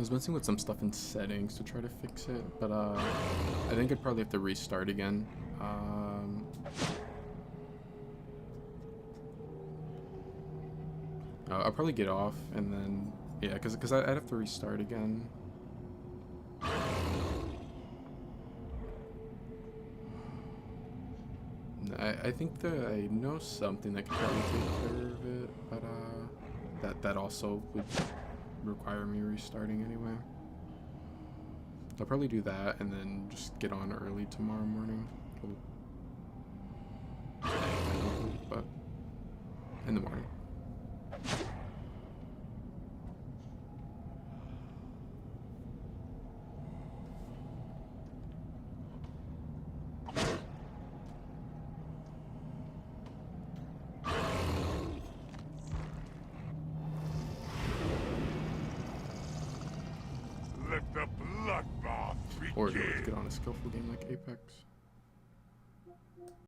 was messing with some stuff in settings to try to fix it, but I think I'd probably have to restart again. I'll probably get off and then, yeah, because I'd have to restart again. I think that I know something that could probably take care of it, but that also would require me restarting anyway. I'll probably do that and then just get on early tomorrow morning. But in the morning. Or do I get on a skillful game like Apex?